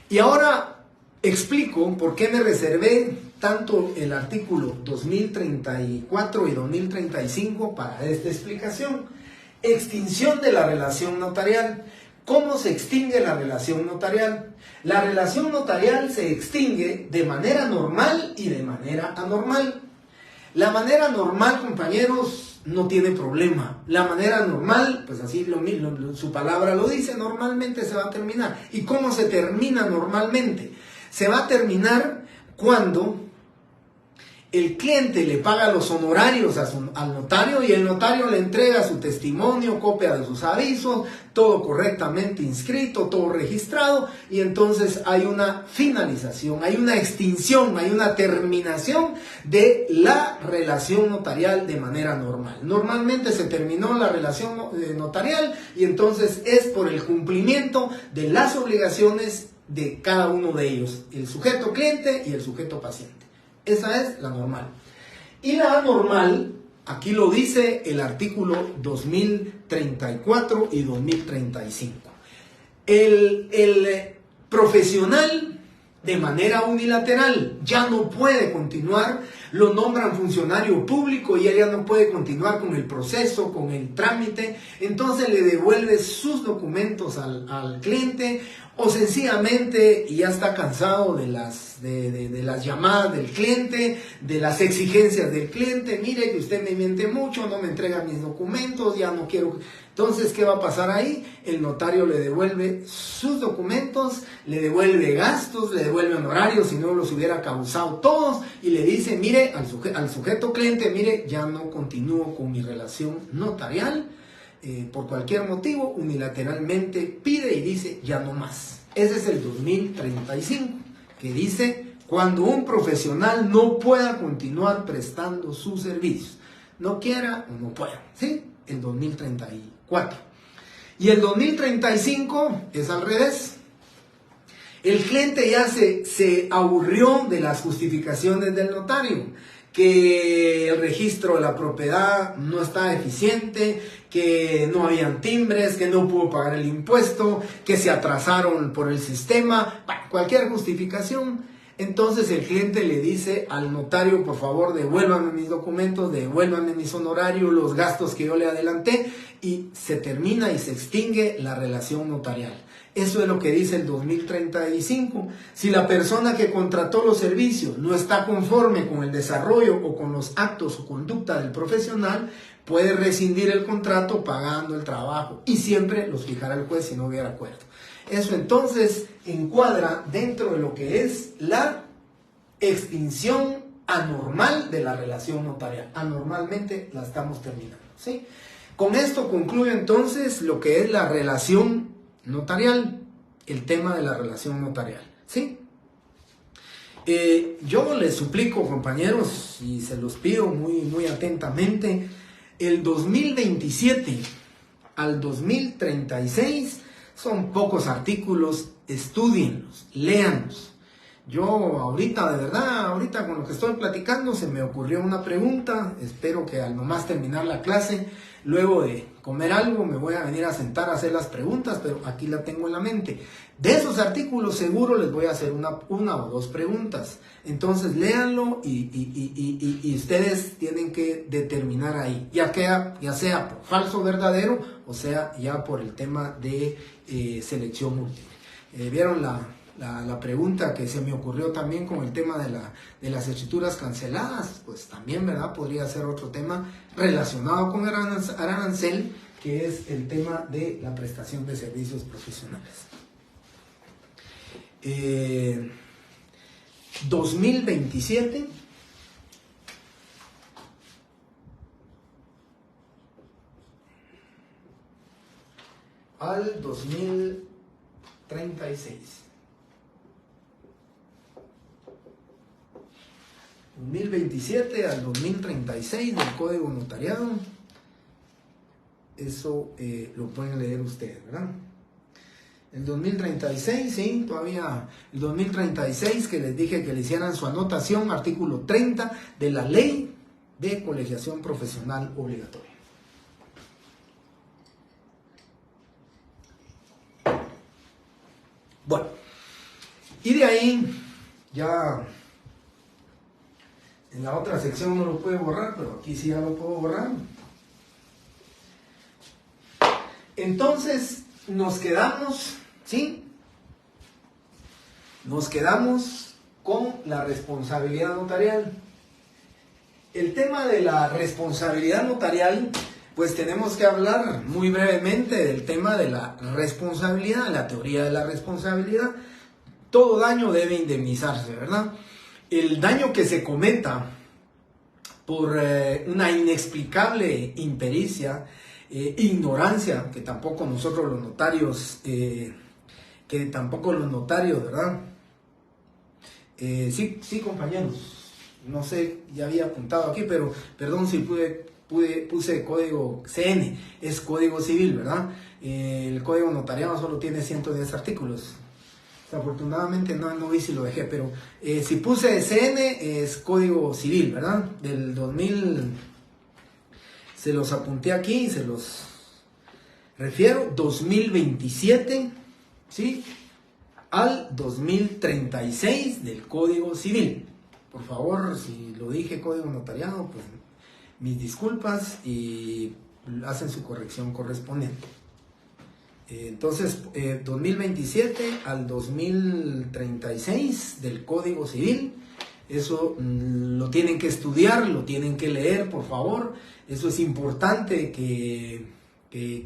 y ahora explico por qué me reservé tanto el artículo 2034 y 2035 para esta explicación. Extinción de la relación notarial. ¿Cómo se extingue la relación notarial? La relación notarial se extingue de manera normal y de manera anormal. La manera normal, compañeros, no tiene problema. La manera normal, pues así su palabra lo dice, normalmente se va a terminar. ¿Y cómo se termina normalmente? Se va a terminar cuando el cliente le paga los honorarios al notario y el notario le entrega su testimonio, copia de sus avisos, todo correctamente inscrito, todo registrado, y entonces hay una finalización, hay una extinción, hay una terminación de la relación notarial de manera normal. Normalmente se terminó la relación notarial y entonces es por el cumplimiento de las obligaciones de cada uno de ellos, el sujeto cliente y el sujeto paciente. Esa es la normal. Y la anormal, aquí lo dice el artículo 2034 y 2035. El profesional de manera unilateral ya no puede continuar, lo nombran funcionario público y él ya no puede continuar con el proceso, con el trámite, entonces le devuelve sus documentos al cliente, o sencillamente ya está cansado de las llamadas del cliente, de las exigencias del cliente. Mire que usted me miente mucho, no me entrega mis documentos, ya no quiero. Entonces, ¿qué va a pasar ahí? El notario le devuelve sus documentos, le devuelve gastos, le devuelve honorarios si no los hubiera causado todos, y le dice, mire, al sujeto cliente, mire, ya no continúo con mi relación notarial. Por cualquier motivo, unilateralmente pide y dice ya no más. Ese es el 2035, que dice cuando un profesional no pueda continuar prestando sus servicios, no quiera o no pueda, ¿sí? El 2034. Y el 2035 es al revés. El cliente ya se aburrió de las justificaciones del notario, que el registro de la propiedad no está eficiente, que no habían timbres, que no pudo pagar el impuesto, que se atrasaron por el sistema, cualquier justificación. Entonces el cliente le dice al notario, por favor, devuélvanme mis documentos, devuélvanme mis honorarios, los gastos que yo le adelanté, y se termina y se extingue la relación notarial. Eso es lo que dice el 2035. Si la persona que contrató los servicios no está conforme con el desarrollo o con los actos o conducta del profesional, puede rescindir el contrato pagando el trabajo, y siempre los fijará el juez si no hubiera acuerdo. Eso entonces encuadra dentro de lo que es la extinción anormal de la relación notarial. Anormalmente la estamos terminando, ¿sí? Con esto concluyo entonces lo que es la relación notarial, el tema de la relación notarial, ¿sí? Yo les suplico, compañeros, y se los pido muy atentamente, el 2027 al 2036 son pocos artículos, estudienlos, léanlos. Yo ahorita, de verdad, ahorita con lo que estoy platicando se me ocurrió una pregunta. Espero que al nomás terminar la clase, luego de comer algo, me voy a venir a sentar a hacer las preguntas, pero aquí la tengo en la mente. De esos artículos seguro les voy a hacer una o dos preguntas. Entonces léanlo y ustedes tienen que determinar ahí, ya sea por falso o verdadero, o sea ya por el tema de selección múltiple. ¿Vieron la pregunta que se me ocurrió también con el tema de las escrituras canceladas? Pues también, ¿verdad? Podría ser otro tema relacionado con arancel, que es el tema de la prestación de servicios profesionales. 2027 al 2036. 2027 al 2036 del Código Notariado. Eso lo pueden leer ustedes, ¿verdad? El 2036, sí, todavía el 2036 que les dije que le hicieran su anotación, artículo 30 de la Ley de Colegiación Profesional Obligatoria. Bueno, y de ahí ya en la otra sección no lo puedo borrar, pero aquí sí ya lo puedo borrar. Entonces nos quedamos, ¿sí? Nos quedamos con la responsabilidad notarial. El tema de la responsabilidad notarial, pues tenemos que hablar muy brevemente del tema de la responsabilidad, la teoría de la responsabilidad. Todo daño debe indemnizarse, ¿verdad? El daño que se cometa por una inexplicable impericia, ignorancia, que tampoco nosotros los notarios, ¿verdad? Sí, compañeros, no sé, ya había apuntado aquí, pero perdón si puse código CN, es código civil, ¿verdad? El código notariado solo tiene 110 artículos. Afortunadamente no vi si lo dejé, pero si puse CN es código civil, ¿verdad? Del 2000, se los apunté aquí y se los refiero, 2027, ¿sí? Al 2036 del Código Civil. Por favor, si lo dije código notariado, pues mis disculpas y hacen su corrección correspondiente. Entonces, 2027 al 2036 del Código Civil, eso lo tienen que estudiar, lo tienen que leer, por favor. Eso es importante que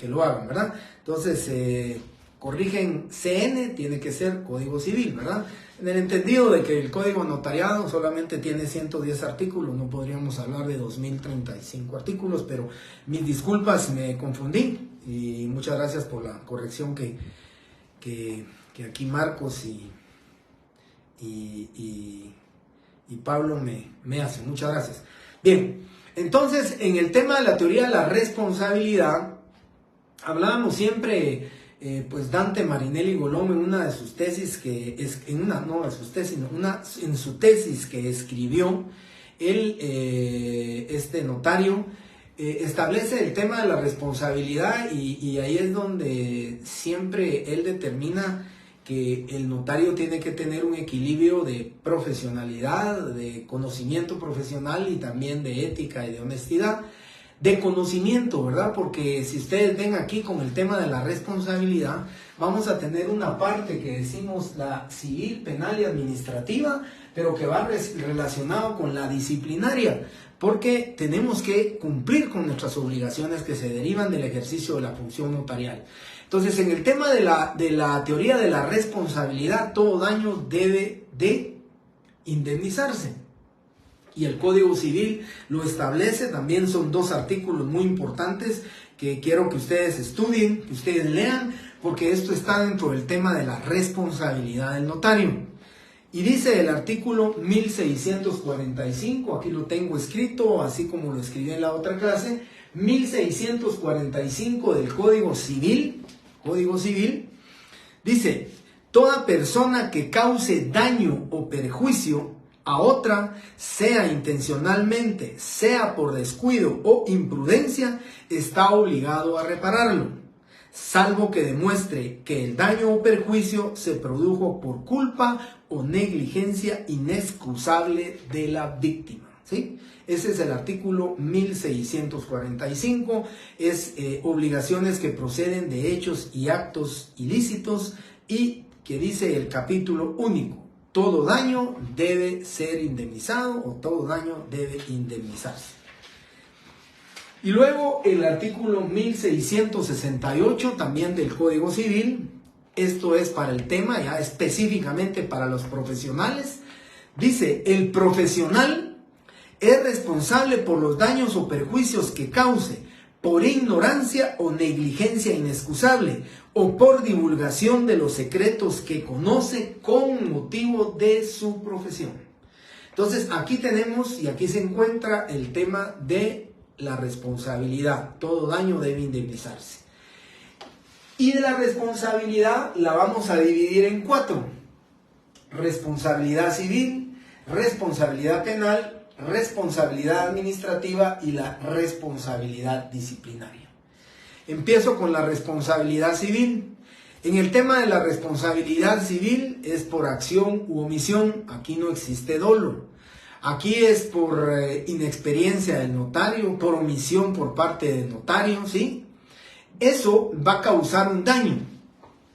lo hagan, ¿verdad? Entonces, corrigen CN, tiene que ser Código Civil, ¿verdad? En el entendido de que el Código Notariado solamente tiene 110 artículos, no podríamos hablar de 2035 artículos, pero mis disculpas, me confundí. Y muchas gracias por la corrección que aquí Marcos y Pablo me hacen. Muchas gracias. Bien, entonces en el tema de la teoría de la responsabilidad, hablábamos siempre, pues Dante Marinelli Golom en una de sus tesis en su tesis que escribió este notario, establece el tema de la responsabilidad y ahí es donde siempre él determina que el notario tiene que tener un equilibrio de profesionalidad, de conocimiento profesional y también de ética y de honestidad, de conocimiento, ¿verdad? Porque si ustedes ven aquí con el tema de la responsabilidad, vamos a tener una parte que decimos la civil, penal y administrativa, pero que va relacionado con la disciplinaria, porque tenemos que cumplir con nuestras obligaciones que se derivan del ejercicio de la función notarial. Entonces, en el tema de la teoría de la responsabilidad, todo daño debe de indemnizarse. Y el Código Civil lo establece, también son 2 artículos muy importantes que quiero que ustedes estudien, que ustedes lean, porque esto está dentro del tema de la responsabilidad del notario. Y dice el artículo 1645, aquí lo tengo escrito, así como lo escribí en la otra clase, 1645 del Código Civil, dice: toda persona que cause daño o perjuicio a otra, sea intencionalmente, sea por descuido o imprudencia, está obligado a repararlo, salvo que demuestre que el daño o perjuicio se produjo por culpa o negligencia inexcusable de la víctima, ¿sí? Ese es el artículo 1645, es obligaciones que proceden de hechos y actos ilícitos, y que dice el capítulo único: todo daño debe ser indemnizado o todo daño debe indemnizarse. Y luego el artículo 1668 también del Código Civil, esto es para el tema ya específicamente para los profesionales, dice: el profesional es responsable por los daños o perjuicios que cause por ignorancia o negligencia inexcusable o por divulgación de los secretos que conoce con motivo de su profesión. Entonces aquí tenemos y aquí se encuentra el tema de la responsabilidad. Todo daño debe indemnizarse. Y de la responsabilidad la vamos a dividir en 4. Responsabilidad civil, responsabilidad penal, responsabilidad administrativa y la responsabilidad disciplinaria. Empiezo con la responsabilidad civil. En el tema de la responsabilidad civil es por acción u omisión. Aquí no existe dolo. Aquí es por inexperiencia del notario, por omisión por parte del notario, ¿sí? Eso va a causar un daño.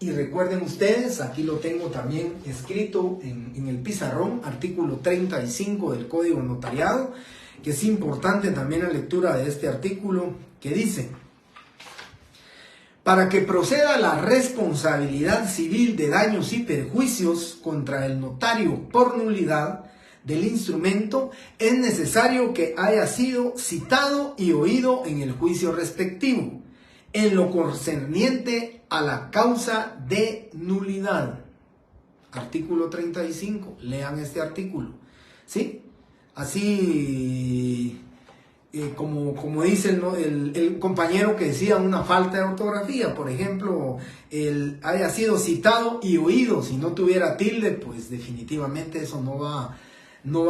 Y recuerden ustedes, aquí lo tengo también escrito en el pizarrón, artículo 35 del Código Notariado, que es importante también la lectura de este artículo, que dice: para que proceda la responsabilidad civil de daños y perjuicios contra el notario por nulidad del instrumento, es necesario que haya sido citado y oído en el juicio respectivo, en lo concerniente a la causa de nulidad. Artículo 35, lean este artículo, ¿sí? Así como dice el compañero que decía una falta de ortografía, por ejemplo, haya sido citado y oído, si no tuviera tilde, pues definitivamente eso no va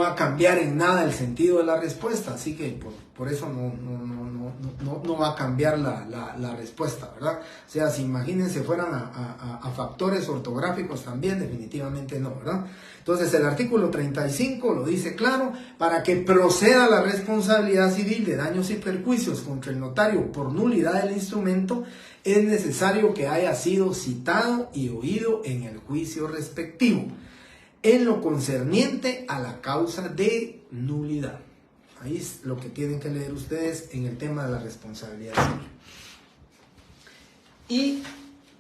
a cambiar en nada el sentido de la respuesta, así que por eso no va a cambiar la respuesta, ¿verdad? O sea, si imagínense fueran a factores ortográficos también, definitivamente no, ¿verdad? Entonces el artículo 35 lo dice claro: para que proceda la responsabilidad civil de daños y perjuicios contra el notario por nulidad del instrumento, es necesario que haya sido citado y oído en el juicio respectivo, en lo concerniente a la causa de nulidad. Ahí es lo que tienen que leer ustedes en el tema de la responsabilidad civil. Y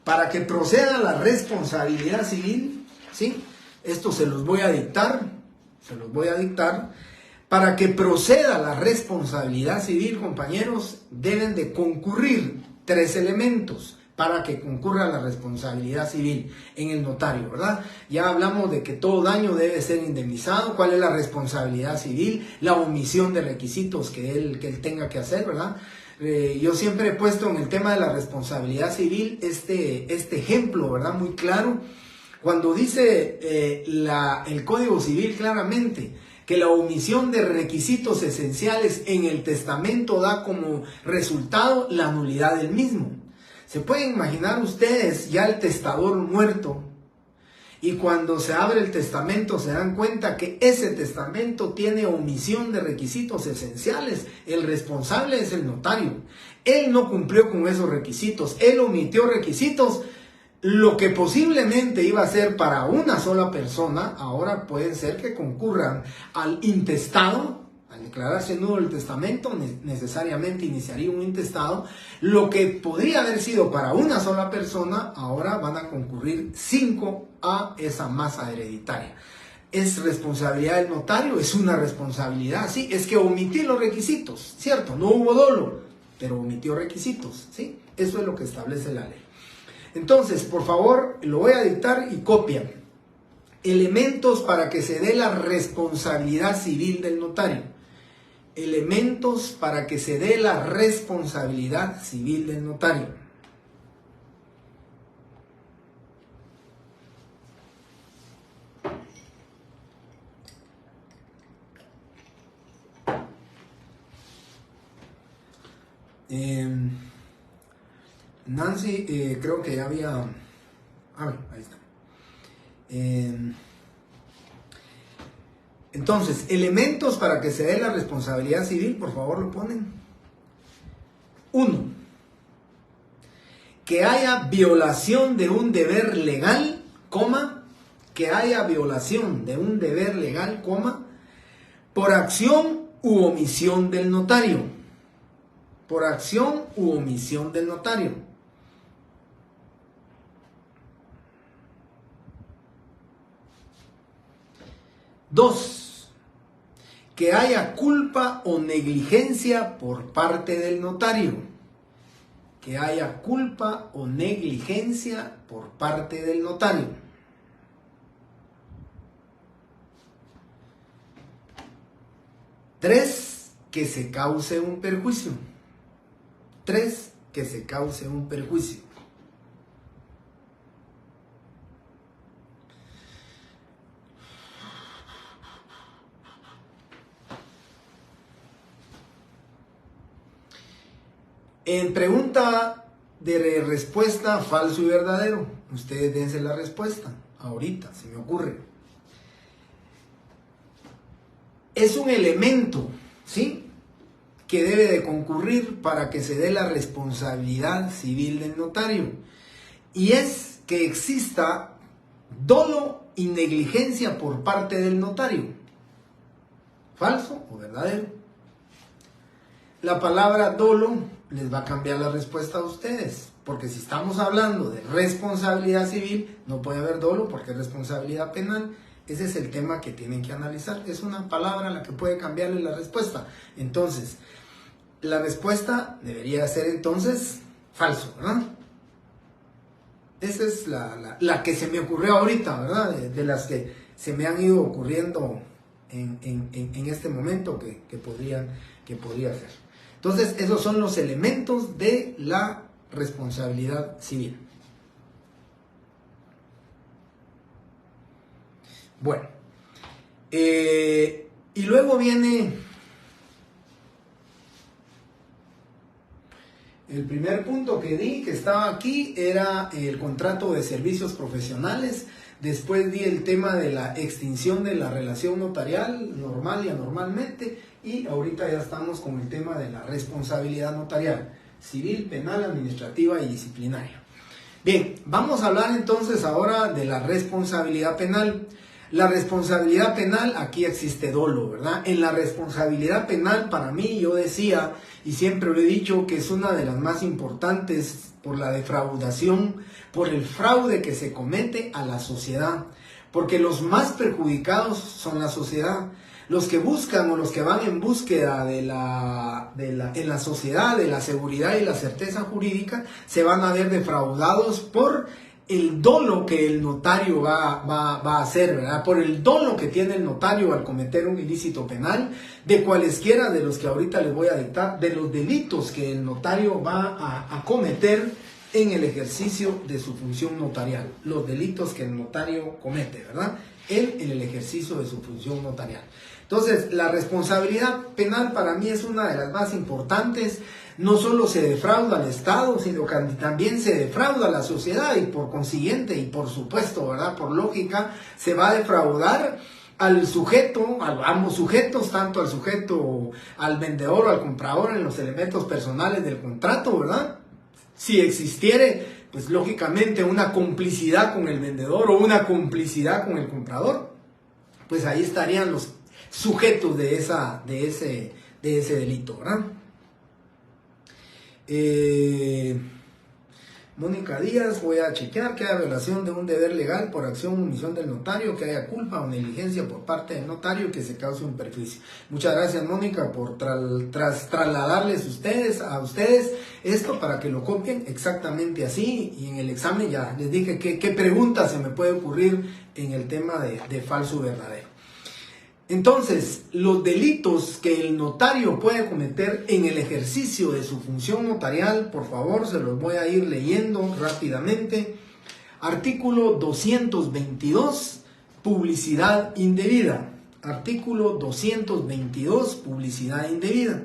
para que proceda la responsabilidad civil, ¿sí? Esto se los voy a dictar, para que proceda la responsabilidad civil, compañeros, deben de concurrir 3 elementos para que concurra la responsabilidad civil en el notario, ¿verdad? Ya hablamos de que todo daño debe ser indemnizado. ¿Cuál es la responsabilidad civil? La omisión de requisitos que él tenga que hacer, ¿verdad? Yo siempre he puesto en el tema de la responsabilidad civil este ejemplo, ¿verdad? Muy claro. Cuando dice el Código Civil claramente que la omisión de requisitos esenciales en el testamento da como resultado la nulidad del mismo. Se pueden imaginar ustedes ya el testador muerto, y cuando se abre el testamento se dan cuenta que ese testamento tiene omisión de requisitos esenciales. El responsable es el notario. Él no cumplió con esos requisitos, él omitió requisitos. Lo que posiblemente iba a ser para una sola persona, ahora puede ser que concurran al intestado. Al declararse nulo el testamento, necesariamente iniciaría un intestado. Lo que podría haber sido para una sola persona, ahora van a concurrir 5 a esa masa hereditaria. ¿Es responsabilidad del notario? Es una responsabilidad, sí. Es que omitió los requisitos, ¿cierto? No hubo dolo, pero omitió requisitos, ¿sí? Eso es lo que establece la ley. Entonces, por favor, lo voy a dictar y copian. Elementos para que se dé la responsabilidad civil del notario. Elementos para que se dé la responsabilidad civil del notario. Nancy, creo que ya había... ahí está. Entonces, elementos para que se dé la responsabilidad civil, por favor lo ponen. 1. Que haya violación de un deber legal, que haya violación de un deber legal, por acción u omisión del notario. Por acción u omisión del notario. 2. Que haya culpa o negligencia por parte del notario. Que haya culpa o negligencia por parte del notario. 3, que se cause un perjuicio. 3, que se cause un perjuicio. En pregunta de respuesta falso y verdadero, ustedes dense la respuesta ahorita, se me ocurre. Es un elemento, ¿sí?, que debe de concurrir para que se dé la responsabilidad civil del notario, y es que exista dolo y negligencia por parte del notario. ¿Falso o verdadero? La palabra dolo les va a cambiar la respuesta a ustedes, porque si estamos hablando de responsabilidad civil, no puede haber dolo porque es responsabilidad penal. Ese es el tema que tienen que analizar. Es una palabra la que puede cambiarle la respuesta. Entonces, la respuesta debería ser entonces falso, ¿verdad? Esa es la que se me ocurrió ahorita, ¿verdad? De las que se me han ido ocurriendo en este momento que podría ser. Entonces, esos son los elementos de la responsabilidad civil. Bueno, y luego viene el primer punto que di, que estaba aquí, era el contrato de servicios profesionales. Después di el tema de la extinción de la relación notarial, normal y anormalmente, y ahorita ya estamos con el tema de la responsabilidad notarial, civil, penal, administrativa y disciplinaria. Bien, vamos a hablar entonces ahora de la responsabilidad penal. La responsabilidad penal, aquí existe dolo, ¿verdad? En la responsabilidad penal, para mí, yo decía, y siempre lo he dicho, que es una de las más importantes por la defraudación, por el fraude que se comete a la sociedad, porque los más perjudicados son la sociedad. Los que buscan o los que van en búsqueda en la sociedad de la seguridad y la certeza jurídica se van a ver defraudados por el dolo que el notario va a hacer, ¿verdad? Por el dolo que tiene el notario al cometer un ilícito penal, de cualesquiera de los que ahorita les voy a dictar, de los delitos que el notario va a cometer en el ejercicio de su función notarial. Los delitos que el notario comete, ¿verdad? En el ejercicio de su función notarial. Entonces, la responsabilidad penal para mí es una de las más importantes. No solo se defrauda al Estado, sino que también se defrauda a la sociedad y por consiguiente y por supuesto, ¿verdad? Por lógica, se va a defraudar al sujeto, a ambos sujetos, tanto al sujeto, al vendedor o al comprador en los elementos personales del contrato, ¿verdad? Si existiere, pues lógicamente una complicidad con el vendedor o una complicidad con el comprador, pues ahí estarían los sujetos de ese delito, ¿verdad? Mónica Díaz, voy a chequear que haya violación de un deber legal por acción o omisión del notario, que haya culpa o negligencia por parte del notario, que se cause un perjuicio. Muchas gracias, Mónica, por trasladarles a ustedes esto para que lo copien exactamente así, y en el examen ya les dije qué pregunta se me puede ocurrir en el tema de falso y verdadero. Entonces, los delitos que el notario puede cometer en el ejercicio de su función notarial, por favor, se los voy a ir leyendo rápidamente. Artículo 222, publicidad indebida. Artículo 222, publicidad indebida.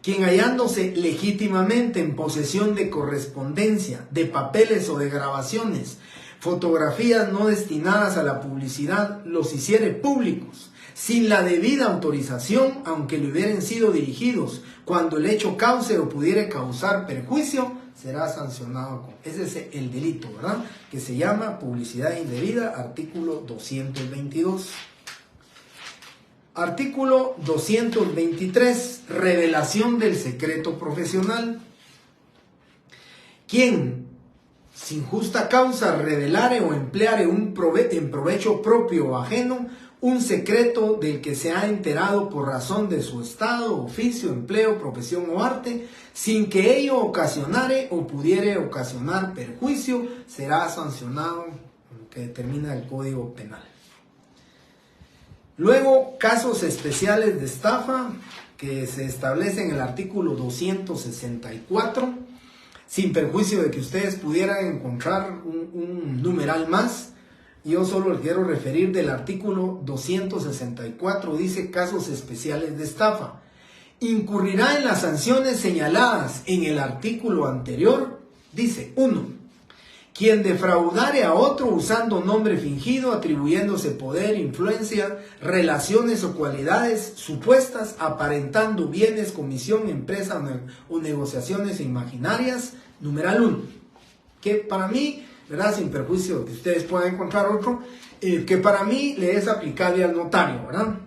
Quien hallándose legítimamente en posesión de correspondencia, de papeles o de grabaciones, fotografías no destinadas a la publicidad, los hiciere públicos, sin la debida autorización, aunque le hubieran sido dirigidos, cuando el hecho cause o pudiere causar perjuicio, será sancionado con... Ese es el delito, ¿verdad? Que se llama publicidad indebida, artículo 222. Artículo 223, revelación del secreto profesional. Quien, sin justa causa, revelare o empleare en provecho propio o ajeno un secreto del que se ha enterado por razón de su estado, oficio, empleo, profesión o arte, sin que ello ocasionare o pudiere ocasionar perjuicio, será sancionado, que determina el Código Penal. Luego, casos especiales de estafa que se establecen en el artículo 264, sin perjuicio de que ustedes pudieran encontrar un numeral más. Yo solo quiero referir del artículo 264, dice casos especiales de estafa. Incurrirá en las sanciones señaladas en el artículo anterior, dice 1. Quien defraudare a otro usando nombre fingido, atribuyéndose poder, influencia, relaciones o cualidades supuestas, aparentando bienes, comisión, empresa o negociaciones imaginarias, numeral 1. Que para mí, ¿verdad? Sin perjuicio de que ustedes puedan encontrar otro, que para mí le es aplicable al notario, ¿verdad?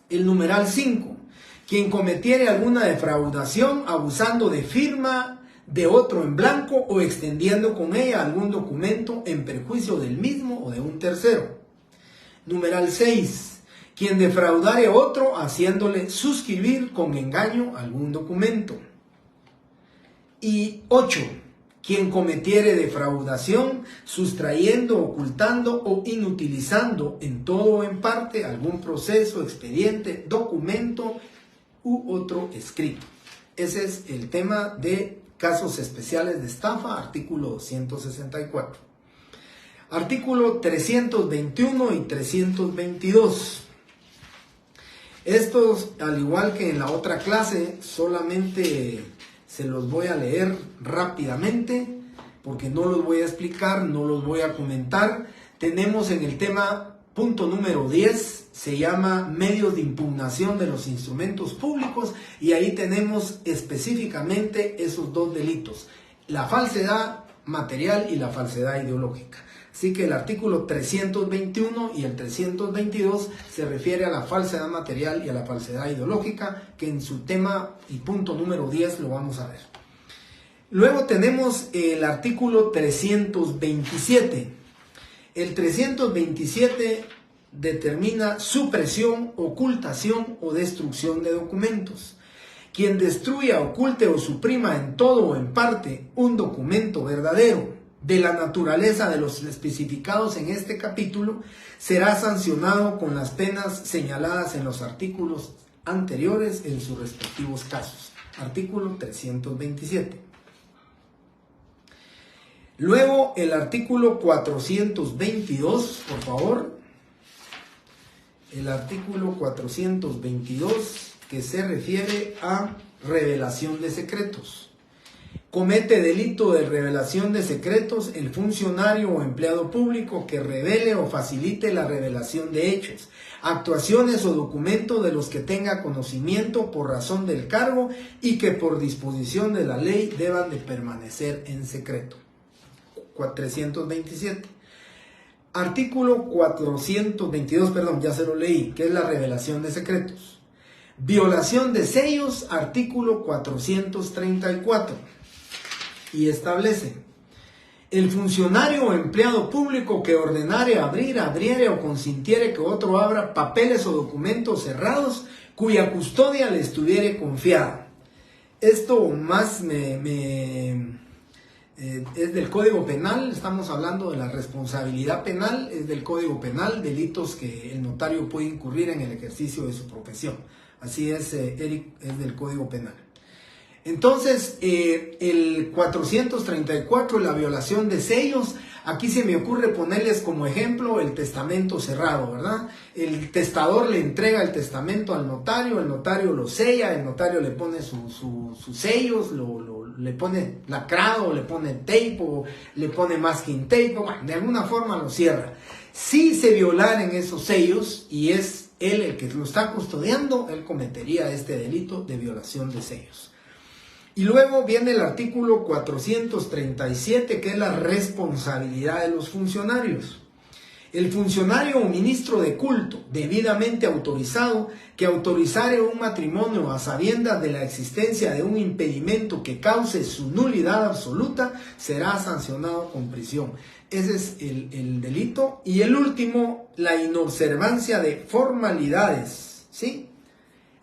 El numeral 5. Quien cometiere alguna defraudación abusando de firma de otro en blanco o extendiendo con ella algún documento en perjuicio del mismo o de un tercero. Numeral 6. Quien defraudare a otro haciéndole suscribir con engaño algún documento. Y 8. Quien cometiere defraudación sustrayendo, ocultando o inutilizando en todo o en parte algún proceso, expediente, documento u otro escrito. Ese es el tema de casos especiales de estafa, artículo 264. Artículo 321 y 322. Estos, al igual que en la otra clase, solamente se los voy a leer rápidamente, porque no los voy a explicar, no los voy a comentar. Tenemos en el tema punto número 10, se llama medios de impugnación de los instrumentos públicos, y ahí tenemos específicamente esos dos delitos, la falsedad material y la falsedad ideológica. Así que el artículo 321 y el 322 se refiere a la falsedad material y a la falsedad ideológica, que en su tema y punto número 10 lo vamos a ver. Luego tenemos el artículo 327. El 327 determina supresión, ocultación o destrucción de documentos. Quien destruya, oculte o suprima en todo o en parte un documento verdadero de la naturaleza de los especificados en este capítulo será sancionado con las penas señaladas en los artículos anteriores en sus respectivos casos. Artículo 327. Luego el artículo 422, por favor. El artículo 422, que se refiere a revelación de secretos. Comete delito de revelación de secretos el funcionario o empleado público que revele o facilite la revelación de hechos, actuaciones o documentos de los que tenga conocimiento por razón del cargo y que por disposición de la ley deban de permanecer en secreto. 327. Artículo 422, ya se lo leí, que es la revelación de secretos. Violación de sellos, artículo 434. Y establece: el funcionario o empleado público que ordenare abrir, abriere o consintiere que otro abra papeles o documentos cerrados cuya custodia le estuviere confiada. Esto más es del Código Penal, estamos hablando de la responsabilidad penal, es del Código Penal, delitos que el notario puede incurrir en el ejercicio de su profesión. Así es, Eric, es del Código Penal. Entonces, el 434, la violación de sellos, aquí se me ocurre ponerles como ejemplo el testamento cerrado, ¿verdad? El testador le entrega el testamento al notario, el notario lo sella, el notario le pone sus sellos, le pone lacrado, le pone tape o le pone masking tape, bueno, de alguna forma lo cierra. Si se violaran esos sellos y es él el que lo está custodiando, él cometería este delito de violación de sellos. Y luego viene el artículo 437, que es la responsabilidad de los funcionarios. El funcionario o ministro de culto debidamente autorizado que autorizare un matrimonio a sabiendas de la existencia de un impedimento que cause su nulidad absoluta será sancionado con prisión. Ese es el delito. Y el último, la inobservancia de formalidades, ¿sí?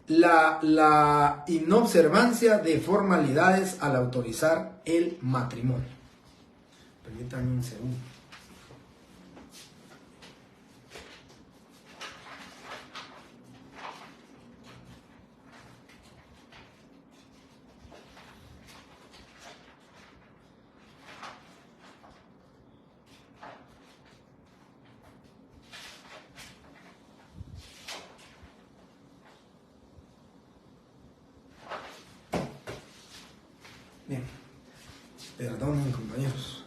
La inobservancia de formalidades al autorizar el matrimonio. Permítanme un segundo. Bien, perdonen, compañeros.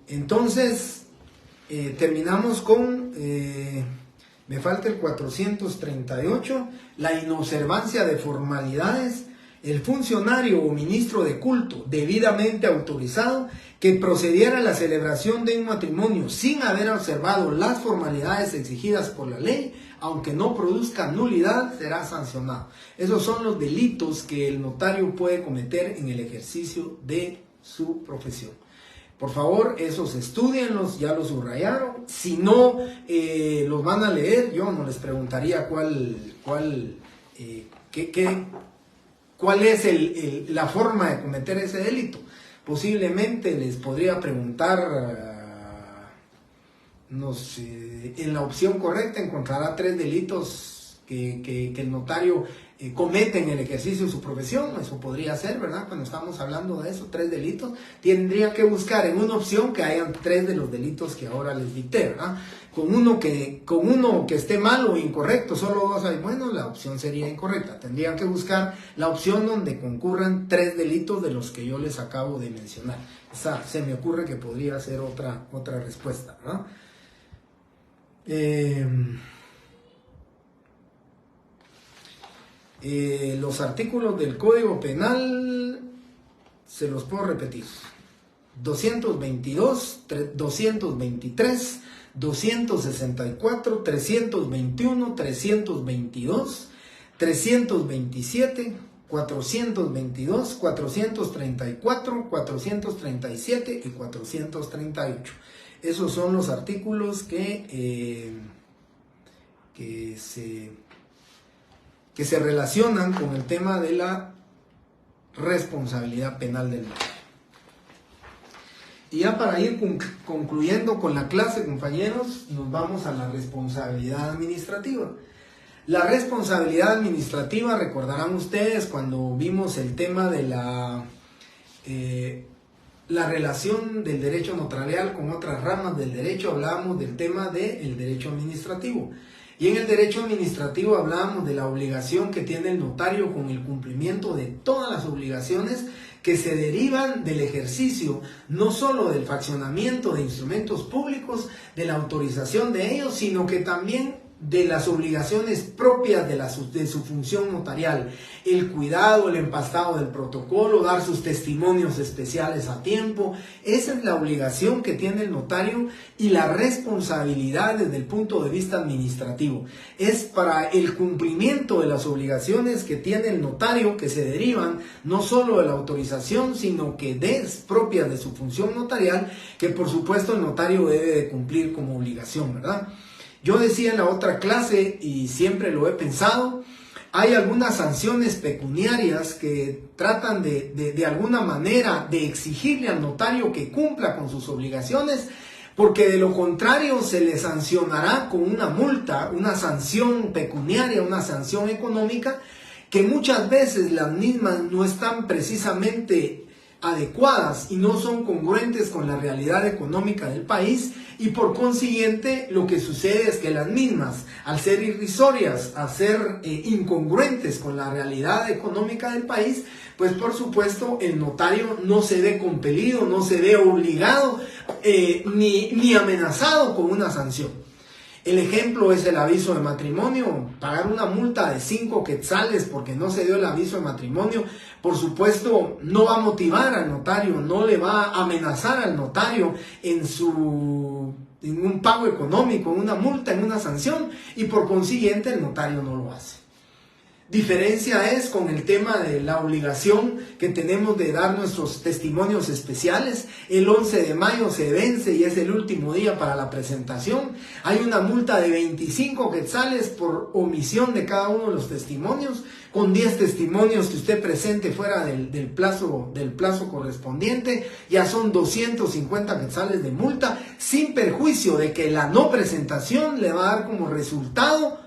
Entonces, terminamos con, me falta el 438, la inobservancia de formalidades. El funcionario o ministro de culto debidamente autorizado que procediera a la celebración de un matrimonio sin haber observado las formalidades exigidas por la ley, aunque no produzca nulidad, será sancionado. Esos son los delitos que el notario puede cometer en el ejercicio de su profesión. Por favor, esos estudienlos, ya los subrayaron. Si no los van a leer, yo no les preguntaría cuál es la forma de cometer ese delito. Posiblemente les podría preguntar, no sé, en la opción correcta encontrará 3 delitos que el notario comete en el ejercicio de su profesión. Eso podría ser, ¿verdad? Cuando estamos hablando de eso, 3 delitos, tendría que buscar en una opción que hayan 3 de los delitos que ahora les dicté, ¿verdad? Con uno que esté mal o incorrecto, solo 2 hay, bueno, la opción sería incorrecta. Tendrían que buscar la opción donde concurran 3 delitos de los que yo les acabo de mencionar. Esa se me ocurre que podría ser otra respuesta, ¿verdad? Los artículos del Código Penal se los puedo repetir: 222, 223, 264, 321, 322, 327, 422, 434, 437 y 438. Esos son los artículos que se relacionan con el tema de la responsabilidad penal del notario. Y ya para ir concluyendo con la clase, compañeros, nos vamos a la responsabilidad administrativa. La responsabilidad administrativa, recordarán ustedes cuando vimos el tema de la relación del derecho notarial con otras ramas del derecho, hablábamos del tema del derecho administrativo. Y en el derecho administrativo hablábamos de la obligación que tiene el notario con el cumplimiento de todas las obligaciones que se derivan del ejercicio, no solo del fraccionamiento de instrumentos públicos, de la autorización de ellos, sino que también de las obligaciones propias de su función notarial, el cuidado, el empastado del protocolo, dar sus testimonios especiales a tiempo. Esa es la obligación que tiene el notario y la responsabilidad desde el punto de vista administrativo. Es para el cumplimiento de las obligaciones que tiene el notario que se derivan no solo de la autorización, sino que propias de su función notarial, que por supuesto el notario debe de cumplir como obligación, ¿verdad? Yo decía en la otra clase, y siempre lo he pensado, hay algunas sanciones pecuniarias que tratan de alguna manera de exigirle al notario que cumpla con sus obligaciones, porque de lo contrario se le sancionará con una multa, una sanción pecuniaria, una sanción económica, que muchas veces las mismas no están precisamente adecuadas y no son congruentes con la realidad económica del país, y por consiguiente lo que sucede es que las mismas, al ser irrisorias, al ser incongruentes con la realidad económica del país, pues por supuesto el notario no se ve compelido, no se ve obligado ni amenazado con una sanción. El ejemplo es el aviso de matrimonio. Pagar una multa de 5 quetzales porque no se dio el aviso de matrimonio, por supuesto no va a motivar al notario, no le va a amenazar al notario en un pago económico, en una multa, en una sanción, y por consiguiente el notario no lo hace. Diferencia es con el tema de la obligación que tenemos de dar nuestros testimonios especiales. El 11 de mayo se vence y es el último día para la presentación. Hay una multa de 25 quetzales por omisión de cada uno de los testimonios. Con 10 testimonios que usted presente fuera del plazo correspondiente, ya son 250 quetzales de multa, sin perjuicio de que la no presentación le va a dar como resultado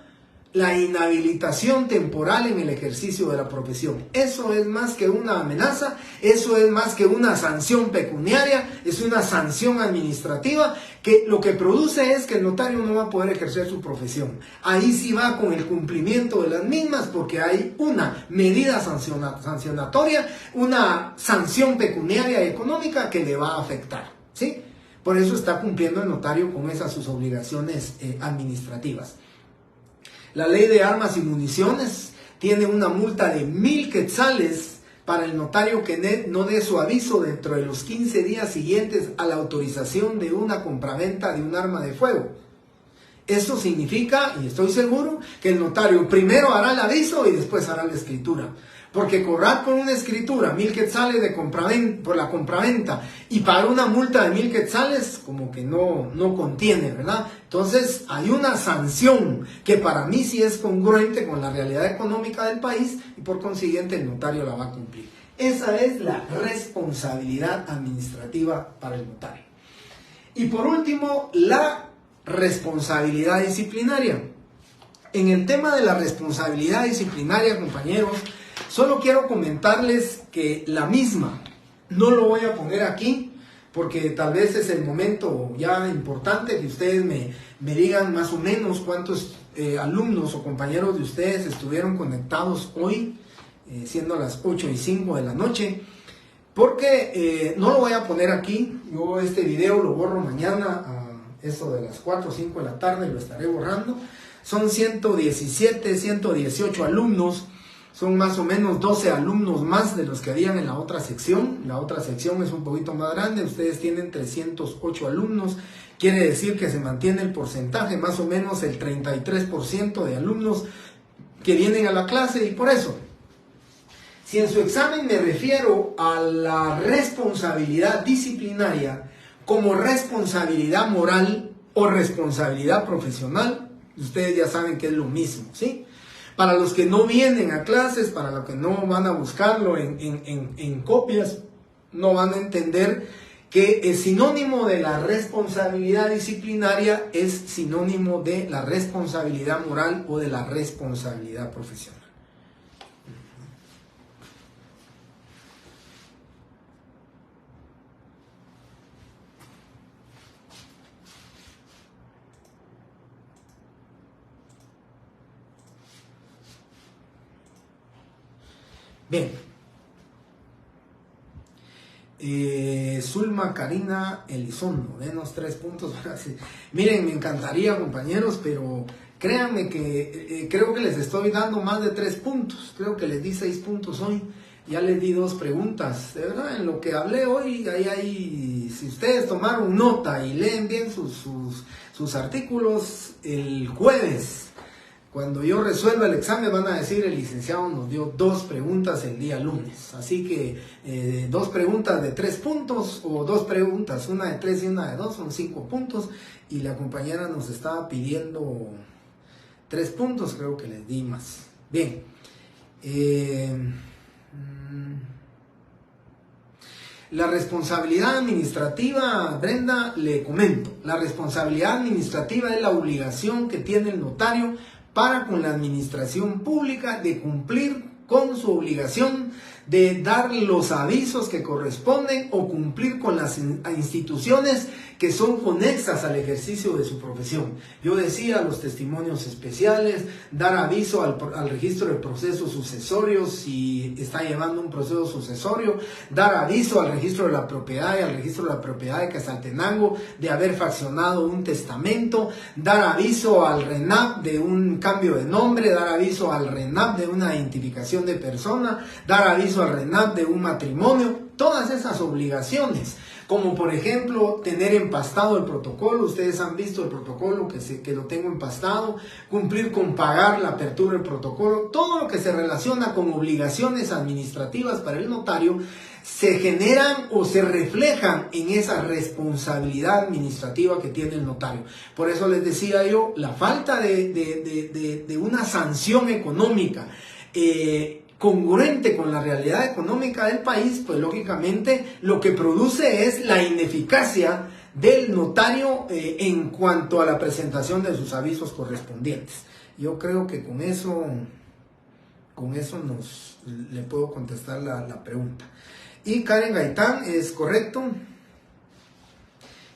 la inhabilitación temporal en el ejercicio de la profesión. Eso es más que una amenaza, eso es más que una sanción pecuniaria, es una sanción administrativa que lo que produce es que el notario no va a poder ejercer su profesión. Ahí sí va con el cumplimiento de las mismas porque hay una medida sancionatoria, una sanción pecuniaria y económica que le va a afectar, ¿sí? Por eso está cumpliendo el notario con esas sus obligaciones administrativas. La ley de armas y municiones tiene una multa de 1,000 quetzales para el notario que no dé su aviso dentro de los 15 días siguientes a la autorización de una compraventa de un arma de fuego. Esto significa, y estoy seguro, que el notario primero hará el aviso y después hará la escritura. Porque cobrar por una escritura 1,000 quetzales por la compraventa y pagar una multa de 1,000 quetzales como que no contiene, ¿verdad? Entonces hay una sanción que para mí sí es congruente con la realidad económica del país y por consiguiente el notario la va a cumplir. Esa es la responsabilidad administrativa para el notario. Y por último, la responsabilidad disciplinaria. En el tema de la responsabilidad disciplinaria, compañeros, solo quiero comentarles que la misma, no lo voy a poner aquí, porque tal vez es el momento ya importante que ustedes me digan más o menos cuántos alumnos o compañeros de ustedes estuvieron conectados hoy, siendo las 8:05 de la noche, porque no lo voy a poner aquí. Yo este video lo borro mañana a eso de las 4 o 5 de la tarde, lo estaré borrando. Son 117, 118 alumnos. Son más o menos 12 alumnos más de los que habían en la otra sección. La otra sección es un poquito más grande. Ustedes tienen 308 alumnos. Quiere decir que se mantiene el porcentaje, más o menos el 33% de alumnos que vienen a la clase. Y por eso, si en su examen me refiero a la responsabilidad disciplinaria como responsabilidad moral o responsabilidad profesional, ustedes ya saben que es lo mismo, ¿sí? Para los que no vienen a clases, para los que no van a buscarlo en copias, no van a entender que el sinónimo de la responsabilidad disciplinaria es sinónimo de la responsabilidad moral o de la responsabilidad profesional. Bien, Zulma Karina Elizondo, denos 3 puntos. Miren, me encantaría, compañeros, pero créanme que creo que les estoy dando más de 3 puntos. Creo que les di 6 puntos hoy. Ya les di 2 preguntas. De verdad, en lo que hablé hoy, si ustedes tomaron nota y leen bien sus artículos, el jueves, cuando yo resuelva el examen, van a decir: el licenciado nos dio 2 preguntas el día lunes. Así que 2 preguntas de 3 puntos, o 2 preguntas, una de 3 y una de 2, son 5 puntos. Y la compañera nos estaba pidiendo 3 puntos, creo que les di más. Bien. La responsabilidad administrativa, Brenda, le comento. La responsabilidad administrativa es la obligación que tiene el notario para con la administración pública de cumplir con su obligación de dar los avisos que corresponden o cumplir con las instituciones que son conexas al ejercicio de su profesión. Yo decía, los testimonios especiales, dar aviso al registro de procesos sucesorios si está llevando un proceso sucesorio, dar aviso al registro de la propiedad y al registro de la propiedad de Quetzaltenango de haber fraccionado un testamento, dar aviso al RENAP de un cambio de nombre, dar aviso al RENAP de una identificación de persona, dar aviso al RENAP de un matrimonio. Todas esas obligaciones, como por ejemplo tener empastado el protocolo. Ustedes han visto el protocolo que lo tengo empastado, cumplir con pagar la apertura del protocolo. Todo lo que se relaciona con obligaciones administrativas para el notario se generan o se reflejan en esa responsabilidad administrativa que tiene el notario. Por eso les decía yo, la falta de una sanción económica congruente con la realidad económica del país, pues lógicamente lo que produce es la ineficacia del notario en cuanto a la presentación de sus avisos correspondientes. Yo creo que con eso le puedo contestar la pregunta. Y Karen Gaitán, es correcto.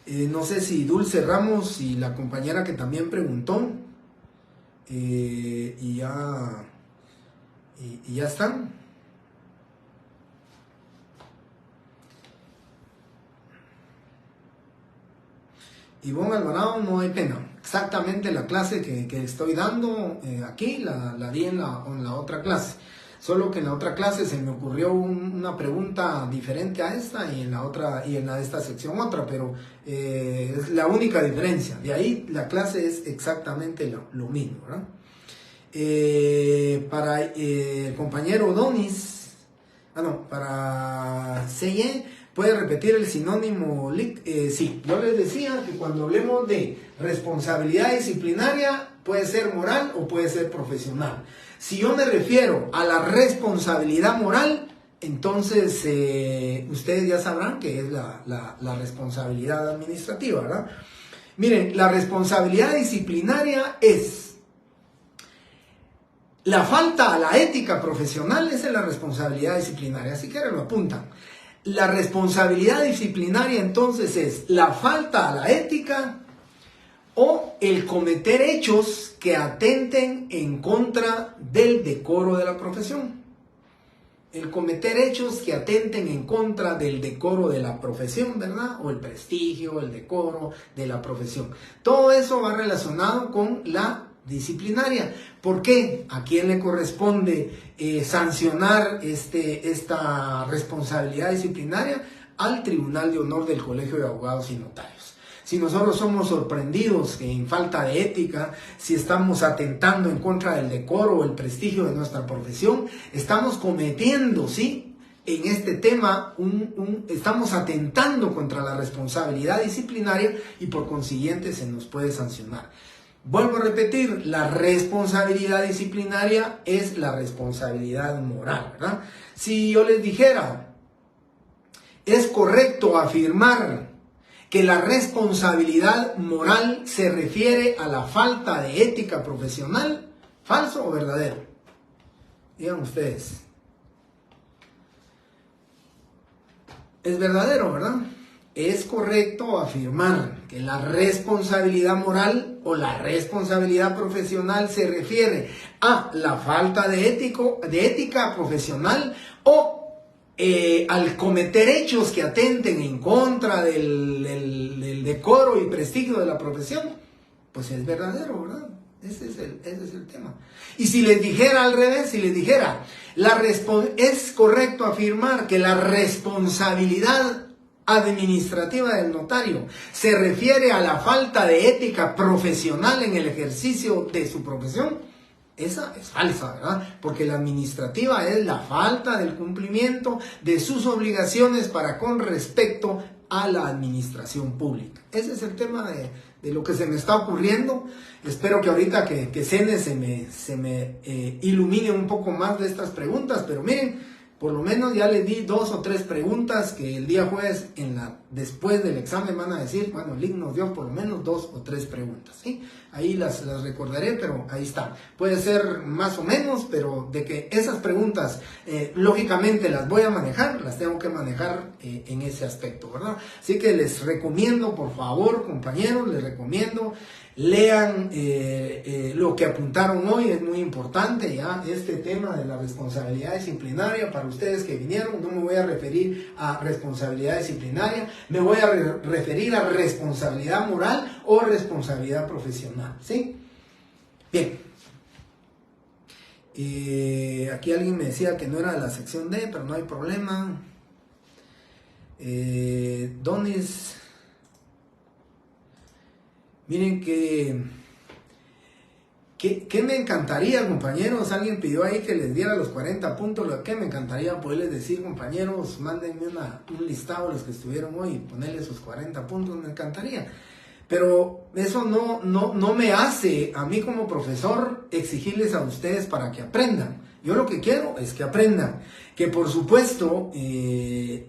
No sé si Dulce Ramos y la compañera que también preguntó, y ya están. Ivonne Alvarado, no hay pena. Exactamente la clase que estoy dando aquí, la di en la otra clase. Solo que en la otra clase se me ocurrió una pregunta diferente a esta y en la de esta sección otra, pero es la única diferencia. De ahí la clase es exactamente lo mismo, ¿verdad? Para el compañero Donis, para Seye, ¿puede repetir el sinónimo? Sí, yo les decía que cuando hablemos de responsabilidad disciplinaria, puede ser moral o puede ser profesional. Si yo me refiero a la responsabilidad moral, entonces ustedes ya sabrán que es la responsabilidad administrativa, ¿verdad? Miren, la responsabilidad disciplinaria es la falta a la ética profesional, esa es la responsabilidad disciplinaria, así que lo apuntan. La responsabilidad disciplinaria entonces es la falta a la ética o el cometer hechos que atenten en contra del decoro de la profesión. El cometer hechos que atenten en contra del decoro de la profesión, ¿verdad? O el prestigio, el decoro de la profesión. Todo eso va relacionado con la disciplinaria. ¿Por qué? ¿A quién le corresponde sancionar esta responsabilidad disciplinaria? Al Tribunal de Honor del Colegio de Abogados y Notarios. Si nosotros somos sorprendidos en falta de ética, si estamos atentando en contra del decoro o el prestigio de nuestra profesión, estamos cometiendo, ¿sí?, en este tema, estamos atentando contra la responsabilidad disciplinaria y por consiguiente se nos puede sancionar. Vuelvo a repetir, la responsabilidad disciplinaria es la responsabilidad moral, ¿verdad? Si yo les dijera, es correcto afirmar que la responsabilidad moral se refiere a la falta de ética profesional, ¿falso o verdadero? Digan ustedes. Es verdadero, ¿verdad? Es correcto afirmar que la responsabilidad moral o la responsabilidad profesional se refiere a la falta de ética profesional o al cometer hechos que atenten en contra del decoro y prestigio de la profesión. Pues es verdadero, ¿verdad? Ese es el tema. Y si les dijera al revés, si les dijera, es correcto afirmar que la responsabilidad administrativa del notario se refiere a la falta de ética profesional en el ejercicio de su profesión, esa es falsa, ¿verdad? Porque la administrativa es la falta del cumplimiento de sus obligaciones para con respecto a la administración pública. Ese es el tema de lo que se me está ocurriendo. Espero que ahorita que Cene se me ilumine un poco más de estas preguntas, pero miren, por lo menos ya les di 2 o 3 preguntas que el día jueves, después del examen, van a decir, bueno, el LIC nos dio por lo menos 2 o 3 preguntas, ¿sí? Ahí las recordaré, pero ahí está. Puede ser más o menos, pero de que esas preguntas, lógicamente las voy a manejar, las tengo que manejar en ese aspecto, ¿verdad? Así que les recomiendo, por favor, compañeros, les recomiendo, lean lo que apuntaron hoy, es muy importante ya este tema de la responsabilidad disciplinaria. Para ustedes que vinieron, no me voy a referir a responsabilidad disciplinaria, me voy a referir a responsabilidad moral o responsabilidad profesional, ¿sí? Bien. Aquí alguien me decía que no era de la sección D, pero no hay problema. Donis, miren que me encantaría, compañeros, alguien pidió ahí que les diera los 40 puntos, lo que me encantaría poderles decir, compañeros, mándenme un listado de los que estuvieron hoy y ponerles sus 40 puntos, me encantaría. Pero eso no me hace a mí como profesor exigirles a ustedes para que aprendan. Yo lo que quiero es que aprendan, que por supuesto, de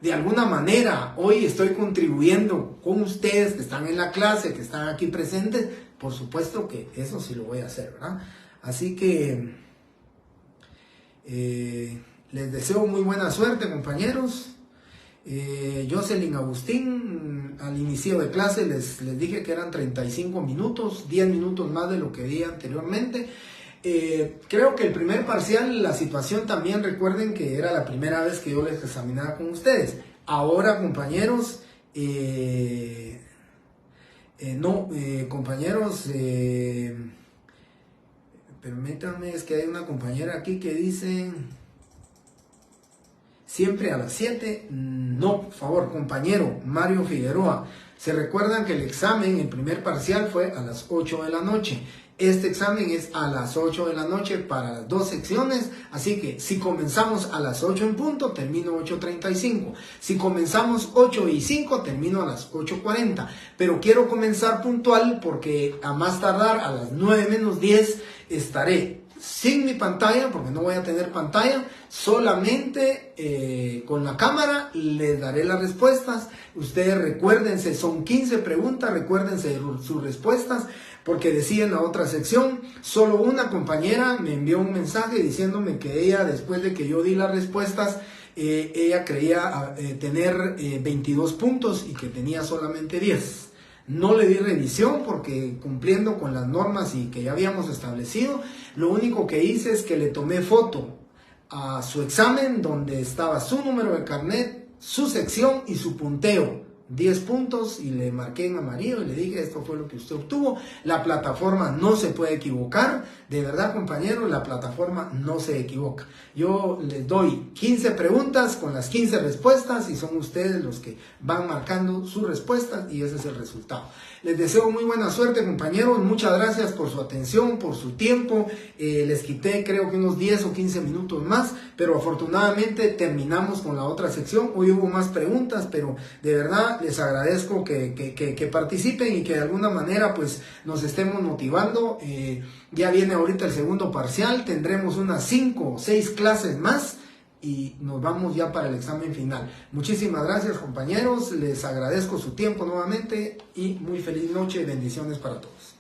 alguna manera, hoy estoy contribuyendo con ustedes que están en la clase, que están aquí presentes, por supuesto que eso sí lo voy a hacer, ¿verdad? Así que les deseo muy buena suerte, compañeros. Jocelyn Agustín, al inicio de clase les dije que eran 35 minutos, 10 minutos más de lo que di anteriormente. Creo que el primer parcial, la situación también, recuerden que era la primera vez que yo les examinaba con ustedes. Ahora, compañeros, compañeros, permítanme, es que hay una compañera aquí que dice... Siempre a las 7, no, por favor, compañero Mario Figueroa. Se recuerdan que el examen, el primer parcial fue a las 8 de la noche. Este examen es a las 8 de la noche para las 2 secciones, así que si comenzamos a las 8 en punto, termino 8:35. Si comenzamos 8:05, termino a las 8:40. Pero quiero comenzar puntual porque a más tardar a las 9 menos 10 estaré sin mi pantalla, porque no voy a tener pantalla, solamente con la cámara les daré las respuestas. Ustedes recuérdense, son 15 preguntas, recuérdense sus respuestas, porque decía en la otra sección, solo una compañera me envió un mensaje diciéndome que ella, después de que yo di las respuestas, ella creía tener 22 puntos y que tenía solamente 10. No le di revisión porque cumpliendo con las normas y que ya habíamos establecido, lo único que hice es que le tomé foto a su examen donde estaba su número de carnet, su sección y su punteo. 10 puntos y le marqué en amarillo y le dije esto fue lo que usted obtuvo. La plataforma no se puede equivocar, de verdad, compañeros, la plataforma no se equivoca. Yo les doy 15 preguntas con las 15 respuestas y son ustedes los que van marcando sus respuestas y ese es el resultado. Les deseo muy buena suerte, compañeros, muchas gracias por su atención, por su tiempo. Les quité creo que unos 10 o 15 minutos más, pero afortunadamente terminamos con la otra sección. Hoy hubo más preguntas, pero de verdad les agradezco que participen y que de alguna manera pues nos estemos motivando. Ya viene ahorita el segundo parcial, tendremos unas 5 o 6 clases más y nos vamos ya para el examen final. Muchísimas gracias, compañeros, les agradezco su tiempo nuevamente y muy feliz noche y bendiciones para todos.